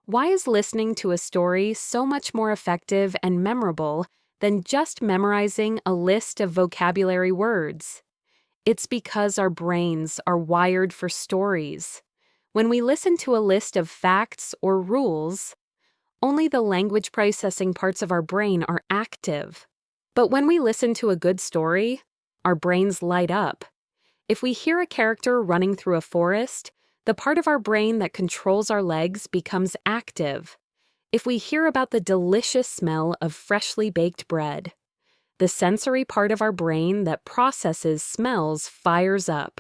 Why is listening to a story so much more effective and memorable than just memorizing a list of vocabulary words? It's because our brains are wired for stories. When we listen to a list of facts or rules, only the language processing parts of our brain are active. But when we listen to a good story, our brains light up. If we hear a character running through a forest, the part of our brain that controls our legs becomes active. If we hear about the delicious smell of freshly baked bread, the sensory part of our brain that processes smells fires up.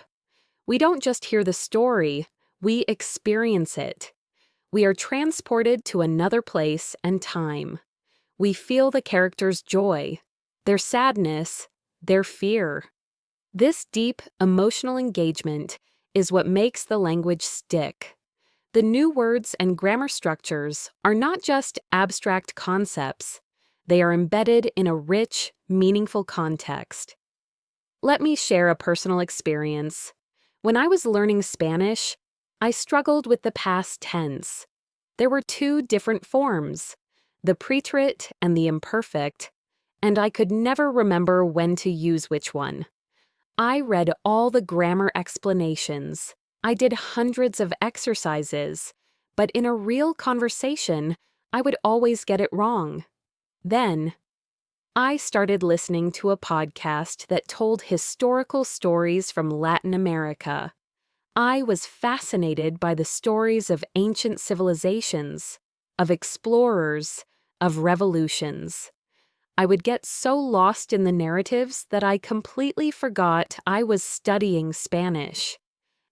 We don't just hear the story, we experience it. We are transported to another place and time. We feel the character's joy, their sadness, their fear. This deep emotional engagement is what makes the language stick. The new words and grammar structures are not just abstract concepts. They are embedded in a rich, meaningful context. Let me share a personal experience. When I was learning Spanish, I struggled with the past tense. There were two different forms, the preterite and the imperfect, and I could never remember when to use which one. I read all the grammar explanations. I did hundreds of exercises, but in a real conversation, I would always get it wrong. Then, I started listening to a podcast that told historical stories from Latin America. I was fascinated by the stories of ancient civilizations, of explorers, of revolutions. I would get so lost in the narratives that I completely forgot I was studying Spanish.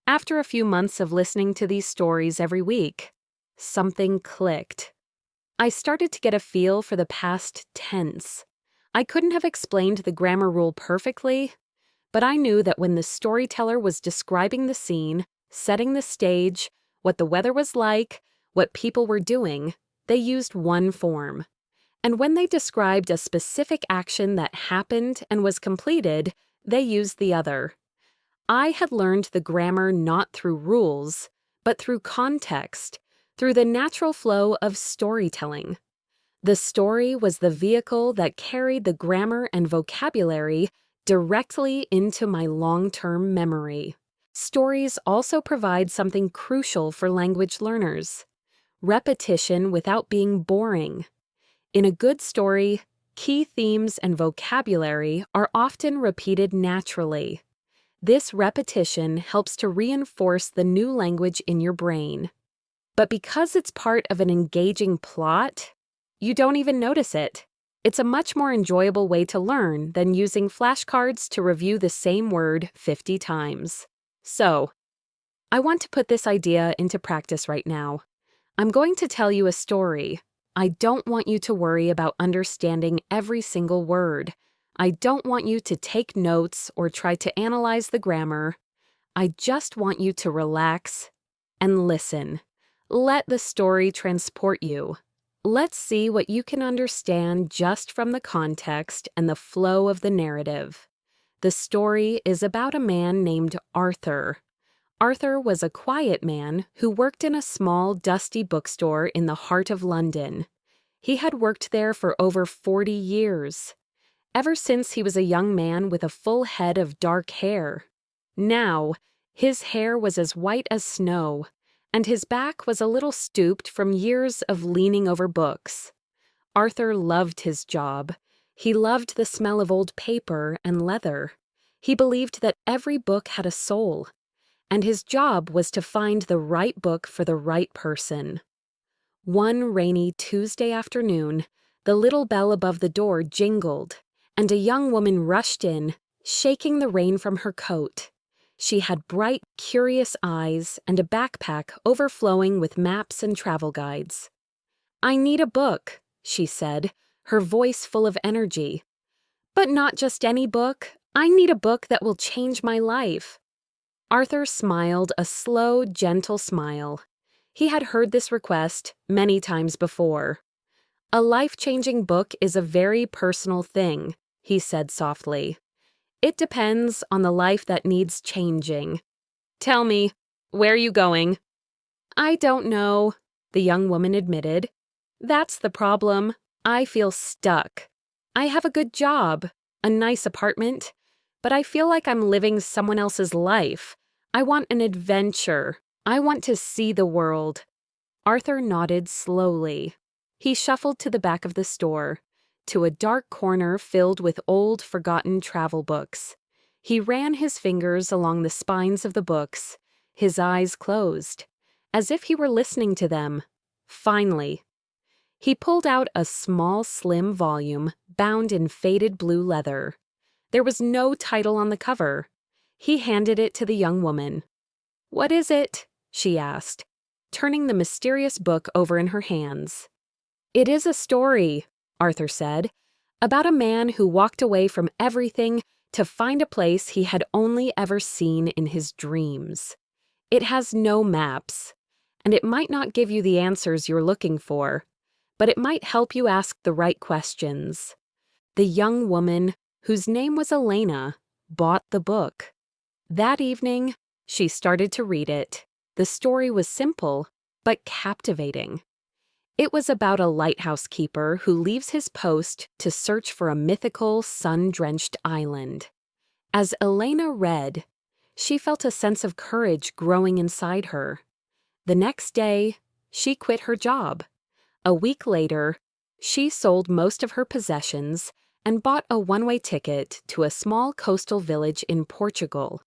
After a few months of listening to these stories every week, something clicked. I started to get a feel for the past tense. I couldn't have explained the grammar rule perfectly, but I knew that when the storyteller was describing the scene, setting the stage, what the weather was like, what people were doing, they used one form. And when they described a specific action that happened and was completed, they used the other. I had learned the grammar not through rules, but through context, through the natural flow of storytelling. The story was the vehicle that carried the grammar and vocabulary directly into my long-term memory. Stories also provide something crucial for language learners: repetition without being boring. In a good story, Key themes and vocabulary are often repeated naturally. This repetition helps to reinforce the new language in your brain. But because it's part of an engaging plot, you don't even notice it. It's a much more enjoyable way to learn than using flashcards to review the same word 50 times. So, I want to put this idea into practice right now. I'm going to tell you a story. I don't want you to worry about understanding every single word. I don't want you to take notes or try to analyze the grammar. I just want you to relax and listen. Let the story transport you. Let's see what you can understand just from the context and the flow of the narrative. The story is about a man named Arthur. Arthur was a quiet man who worked in a small, dusty bookstore in the heart of London. He had worked there for over 40 years, ever since he was a young man with a full head of dark hair. Now, his hair was as white as snow, and his back was a little stooped from years of leaning over books. Arthur loved his job. He loved the smell of old paper and leather. He believed that every book had a soul, and his job was to find the right book for the right person. One rainy Tuesday afternoon, the little bell above the door jingled, and a young woman rushed in, shaking the rain from her coat. She had bright, curious eyes and a backpack overflowing with maps and travel guides. "I need a book," she said, her voice full of energy. "But not just any book. I need a book that will change my life." Arthur smiled a slow, gentle smile. He had heard this request many times before. "A life-changing book is a very personal thing," he said softly. "It depends on the life that needs changing. Tell me, where are you going?" "I don't know," the young woman admitted. "That's the problem. I feel stuck. I have a good job, a nice apartment, but I feel like I'm living someone else's life. I want an adventure. I want to see the world." Arthur nodded slowly. He shuffled to the back of the store, to a dark corner filled with old, forgotten travel books. He ran his fingers along the spines of the books, his eyes closed, as if he were listening to them. Finally, he pulled out a small, slim volume bound in faded blue leather. There was no title on the cover. He handed it to the young woman. "What is it?" she asked, turning the mysterious book over in her hands. "It is a story," Arthur said, "about a man who walked away from everything to find a place he had only ever seen in his dreams. It has no maps, and it might not give you the answers you're looking for, but it might help you ask the right questions." The young woman, whose name was Elena, bought the book. That evening, she started to read it. The story was simple, but captivating. It was about a lighthouse keeper who leaves his post to search for a mythical, sun-drenched island. As Elena read, she felt a sense of courage growing inside her. The next day, she quit her job. A week later, she sold most of her possessions and bought a one-way ticket to a small coastal village in Portugal,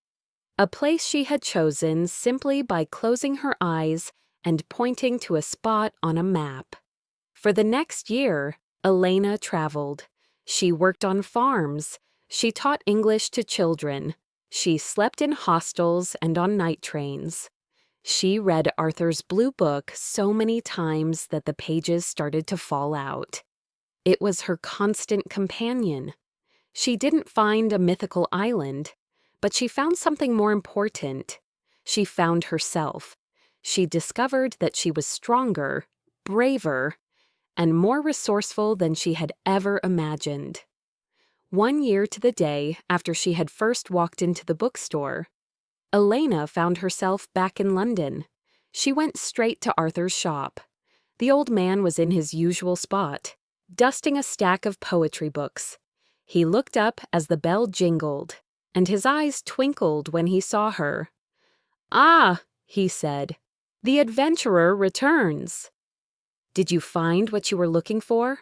a place she had chosen simply by closing her eyes and pointing to a spot on a map. For the next year, Elena traveled. She worked on farms. She taught English to children. She slept in hostels and on night trains. She read Arthur's blue book so many times that the pages started to fall out. It was her constant companion. She didn't find a mythical island, but she found something more important. She found herself. She discovered that she was stronger, braver, and more resourceful than she had ever imagined. 1 year to the day after she had first walked into the bookstore, Elena found herself back in London. She went straight to Arthur's shop. The old man was in his usual spot, dusting a stack of poetry books. He looked up as the bell jingled, and his eyes twinkled when he saw her. "Ah," he said, "the adventurer returns." "Did you find what you were looking for?"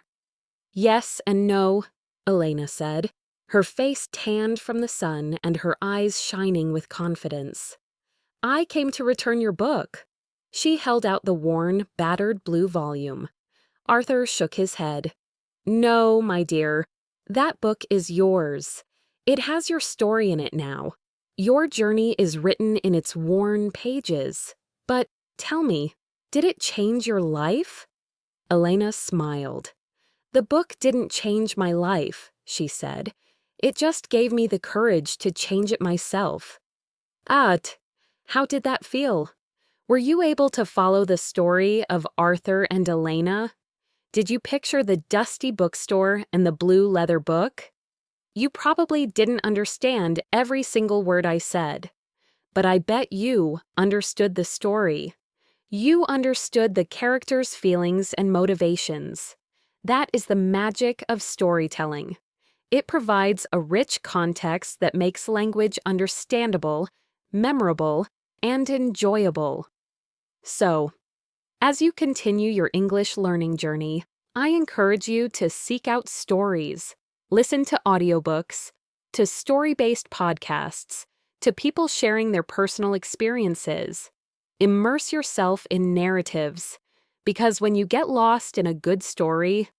Yes and no, Elena said, her face tanned from the sun and her eyes shining with confidence. I came to return your book. She held out the worn, battered blue volume. Arthur shook his head. No, my dear. That book is yours. It has your story in it now. Your journey is written in its worn pages. But tell me, did it change your life? Elena smiled. The book didn't change my life, she said. It just gave me the courage to change it myself. How did that feel? Were you able to follow the story of Arthur and Elena? Did you picture the dusty bookstore and the blue leather book? You probably didn't understand every single word I said, but I bet you understood the story. You understood the characters' feelings and motivations. That is the magic of storytelling. It provides a rich context that makes language understandable, memorable, and enjoyable. So, as you continue your English learning journey, I encourage you to seek out stories, listen to audiobooks, to story-based podcasts, to people sharing their personal experiences. Immerse yourself in narratives, because when you get lost in a good story,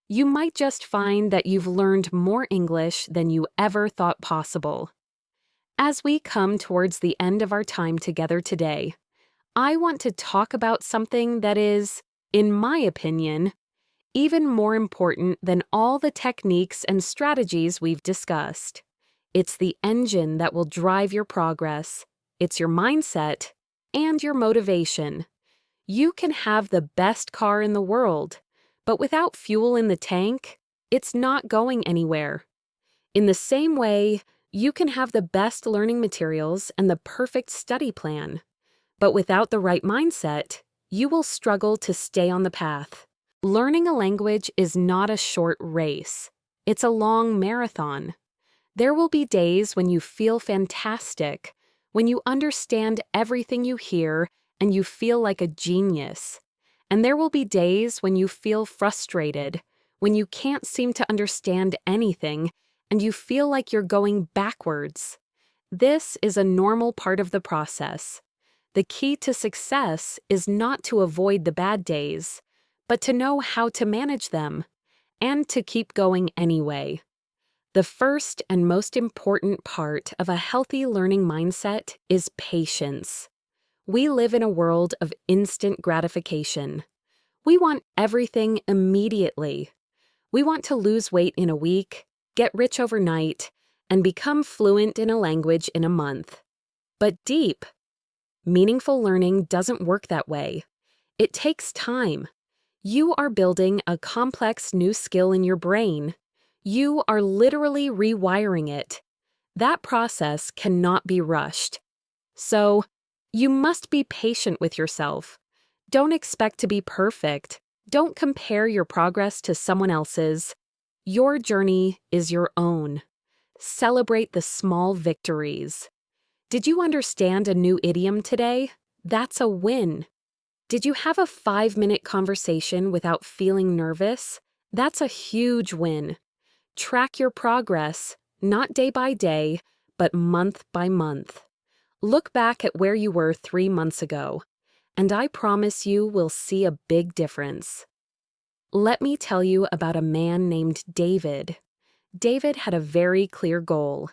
you might just find that you've learned more English than you ever thought possible. As we come towards the end of our time together today, I want to talk about something that is, in my opinion, even more important than all the techniques and strategies we've discussed. It's the engine that will drive your progress. It's your mindset and your motivation. You can have the best car in the world, but without fuel in the tank, it's not going anywhere. In the same way, you can have the best learning materials and the perfect study plan, but without the right mindset, you will struggle to stay on the path. Learning a language is not a short race. It's a long marathon. There will be days when you feel fantastic, when you understand everything you hear and you feel like a genius. And there will be days when you feel frustrated, when you can't seem to understand anything and you feel like you're going backwards. This is a normal part of the process. The key to success is not to avoid the bad days, but to know how to manage them and to keep going anyway. The first and most important part of a healthy learning mindset is patience. We live in a world of instant gratification. We want everything immediately. We want to lose weight in a week, get rich overnight, and become fluent in a language in a month. But meaningful learning doesn't work that way. It takes time. You are building a complex new skill in your brain. You are literally rewiring it. That process cannot be rushed. So, you must be patient with yourself. Don't expect to be perfect. Don't compare your progress to someone else's. Your journey is your own. Celebrate the small victories. Did you understand a new idiom today? That's a win. Did you have a 5-minute conversation without feeling nervous? That's a huge win. Track your progress, not day by day, but month by month. Look back at where you were 3 months ago, and I promise you will see a big difference. Let me tell you about a man named David. David had a very clear goal.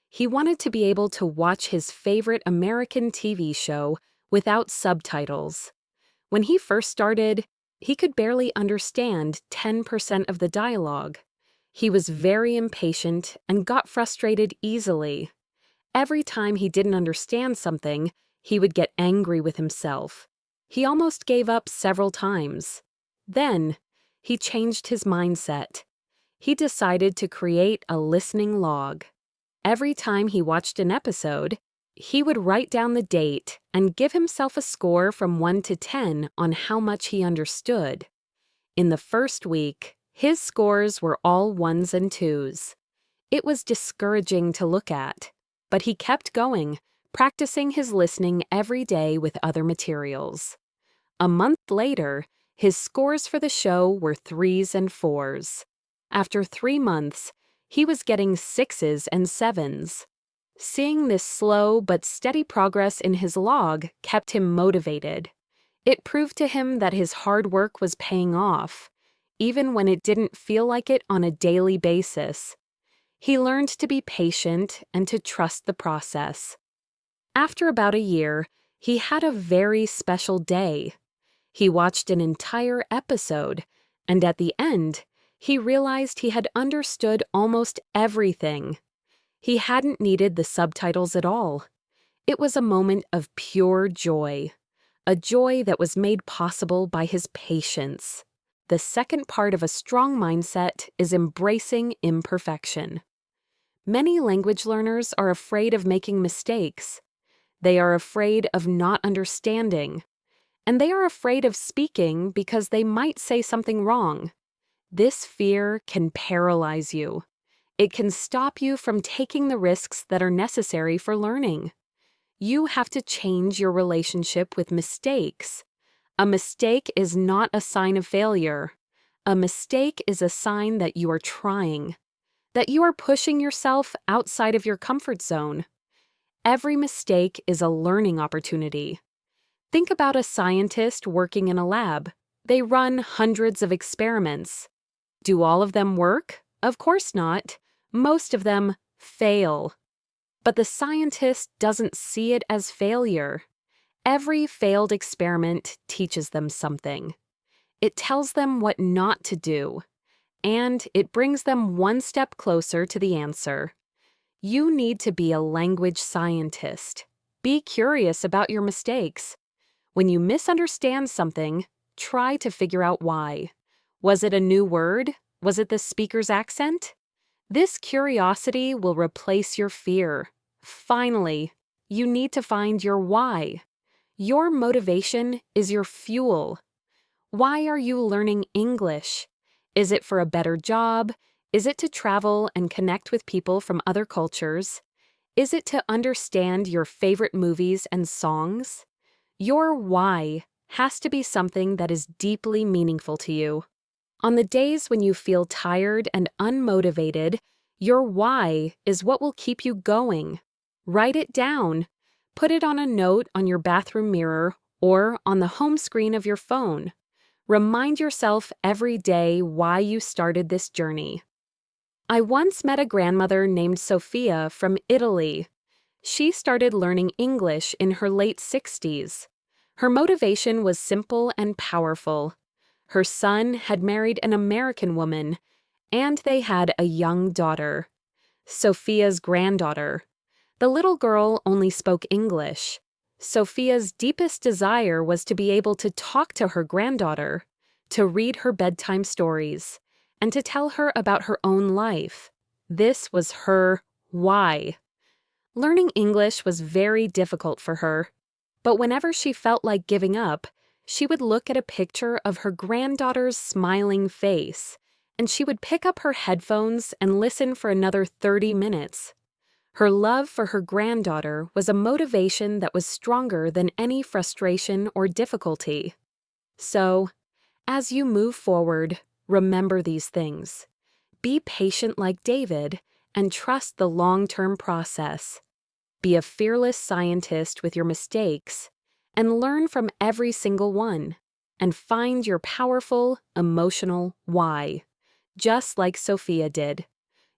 He wanted to be able to watch his favorite American TV show without subtitles. When he first started, he could barely understand 10% of the dialogue. He was very impatient and got frustrated easily. Every time he didn't understand something, he would get angry with himself. He almost gave up several times. Then, he changed his mindset. He decided to create a listening log. Every time he watched an episode, he would write down the date and give himself a score from 1 to 10 on how much he understood. In the first week, his scores were all 1s and 2s. It was discouraging to look at, but he kept going, practicing his listening every day with other materials. A month later, his scores for the show were 3s and 4s. After 3 months, he was getting 6s and 7s. Seeing this slow but steady progress in his log kept him motivated. It proved to him that his hard work was paying off, even when it didn't feel like it on a daily basis. He learned to be patient and to trust the process. After about a year, he had a very special day. He watched an entire episode, and at the end, he realized he had understood almost everything. He hadn't needed the subtitles at all. It was a moment of pure joy, a joy that was made possible by his patience. The second part of a strong mindset is embracing imperfection. Many language learners are afraid of making mistakes. They are afraid of not understanding. And they are afraid of speaking because they might say something wrong. This fear can paralyze you. It can stop you from taking the risks that are necessary for learning. You have to change your relationship with mistakes. A mistake is not a sign of failure. A mistake is a sign that you are trying, that you are pushing yourself outside of your comfort zone. Every mistake is a learning opportunity. Think about a scientist working in a lab. They run hundreds of experiments. Do all of them work? Of course not. Most of them fail. But the scientist doesn't see it as failure. Every failed experiment teaches them something. It tells them what not to do, and it brings them one step closer to the answer. You need to be a language scientist. Be curious about your mistakes. When you misunderstand something, try to figure out why. Was it a new word? Was it the speaker's accent? This curiosity will replace your fear. Finally, you need to find your why. Your motivation is your fuel. Why are you learning English? Is it for a better job? Is it to travel and connect with people from other cultures? Is it to understand your favorite movies and songs? Your why has to be something that is deeply meaningful to you. On the days when you feel tired and unmotivated, your why is what will keep you going. Write it down. Put it on a note on your bathroom mirror or on the home screen of your phone. Remind yourself every day why you started this journey. I once met a grandmother named Sophia from Italy. She started learning English in her late 60s. Her motivation was simple and powerful. Her son had married an American woman, and they had a young daughter, Sophia's granddaughter. The little girl only spoke English. Sophia's deepest desire was to be able to talk to her granddaughter, to read her bedtime stories, and to tell her about her own life. This was her why. Learning English was very difficult for her, but whenever she felt like giving up, she would look at a picture of her granddaughter's smiling face, and she would pick up her headphones and listen for another 30 minutes. Her love for her granddaughter was a motivation that was stronger than any frustration or difficulty. So, as you move forward, remember these things. Be patient like David and trust the long-term process. Be a fearless scientist with your mistakes and learn from every single one, and find your powerful, emotional why, just like Sophia did.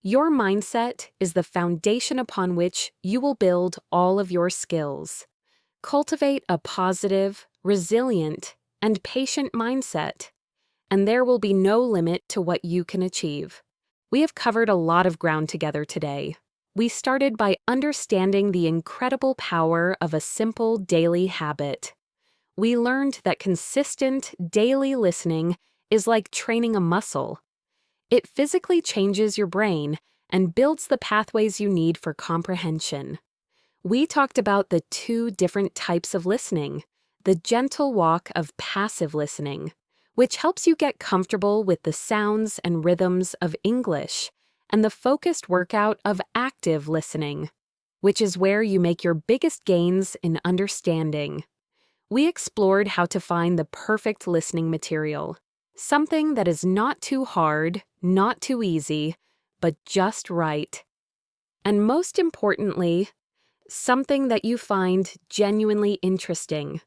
Your mindset is the foundation upon which you will build all of your skills. Cultivate a positive, resilient, and patient mindset, and there will be no limit to what you can achieve. We have covered a lot of ground together today. We started by understanding the incredible power of a simple daily habit. We learned that consistent daily listening is like training a muscle. It physically changes your brain and builds the pathways you need for comprehension. We talked about the 2 different types of listening, the gentle walk of passive listening, which helps you get comfortable with the sounds and rhythms of English, and the focused workout of active listening, which is where you make your biggest gains in understanding. We explored how to find the perfect listening material, Something that is not too hard, not too easy, but just right. And most importantly, something that you find genuinely interesting.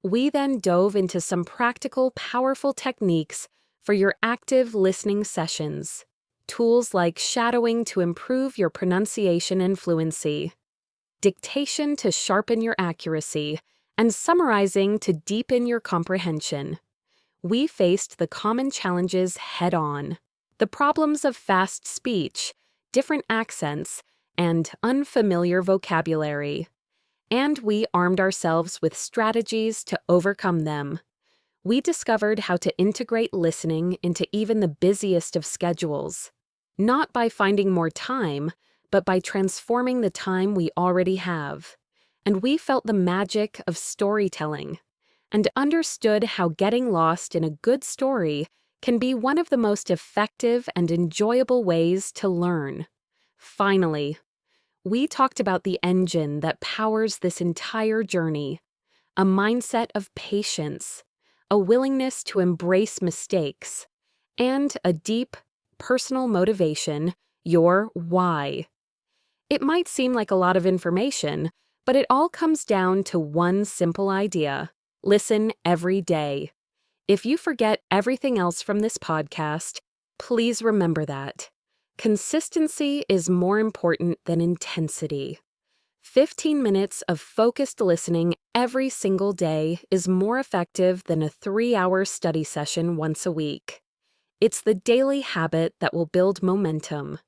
We then dove into some practical, powerful techniques for your active listening sessions. Tools like shadowing to improve your pronunciation and fluency, dictation to sharpen your accuracy, and summarizing to deepen your comprehension. We faced the common challenges head-on. The problems of fast speech, different accents, and unfamiliar vocabulary. And we armed ourselves with strategies to overcome them. We discovered how to integrate listening into even the busiest of schedules, not by finding more time, but by transforming the time we already have. And we felt the magic of storytelling and understood how getting lost in a good story can be one of the most effective and enjoyable ways to learn. Finally, we talked about the engine that powers this entire journey, a mindset of patience, a willingness to embrace mistakes, and a deep, personal motivation, your why. It might seem like a lot of information, but it all comes down to one simple idea: listen every day. If you forget everything else from this podcast, please remember that. Consistency is more important than intensity. 15 minutes of focused listening every single day is more effective than a 3-hour study session once a week. It's the daily habit that will build momentum.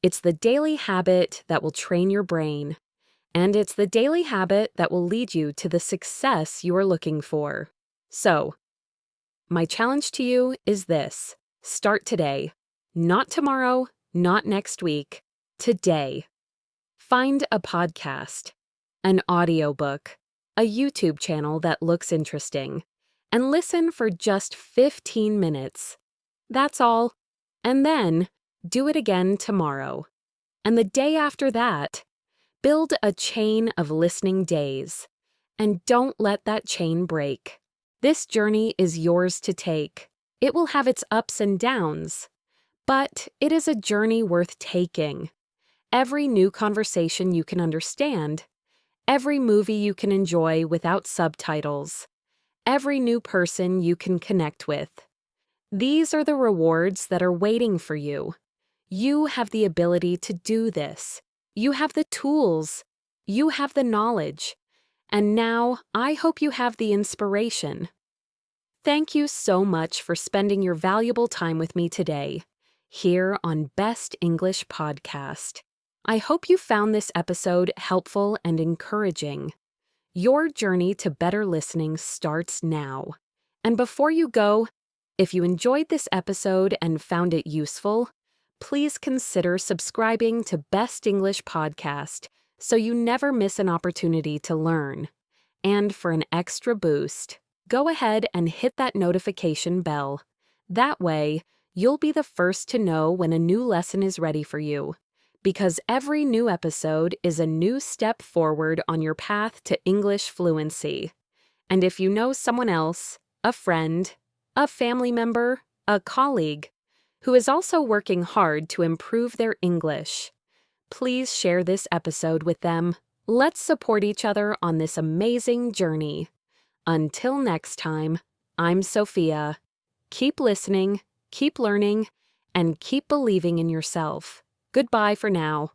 It's the daily habit that will train your brain. And it's the daily habit that will lead you to the success you are looking for. So, my challenge to you is this: start today. Not tomorrow, not next week. Today. Find a podcast, an audiobook, a YouTube channel that looks interesting, and listen for just 15 minutes. That's all. And then, do it again tomorrow. And the day after that. Build a chain of listening days. And don't let that chain break. This journey is yours to take. It will have its ups and downs. But it is a journey worth taking. Every new conversation you can understand, every movie you can enjoy without subtitles, every new person you can connect with. These are the rewards that are waiting for you. You have the ability to do this. You have the tools. You have the knowledge. And now I hope you have the inspiration. Thank you so much for spending your valuable time with me today, here on Best English Podcast. I hope you found this episode helpful and encouraging. Your journey to better listening starts now. And before you go, if you enjoyed this episode and found it useful, please consider subscribing to Best English Podcast so you never miss an opportunity to learn. And for an extra boost, go ahead and hit that notification bell. That way, you'll be the first to know when a new lesson is ready for you, because every new episode is a new step forward on your path to English fluency. And if you know someone else, a friend, a family member, a colleague, who is also working hard to improve their English, please share this episode with them. Let's support each other on this amazing journey. Until next time, I'm Sophia. Keep listening, keep learning, and keep believing in yourself. Goodbye for now.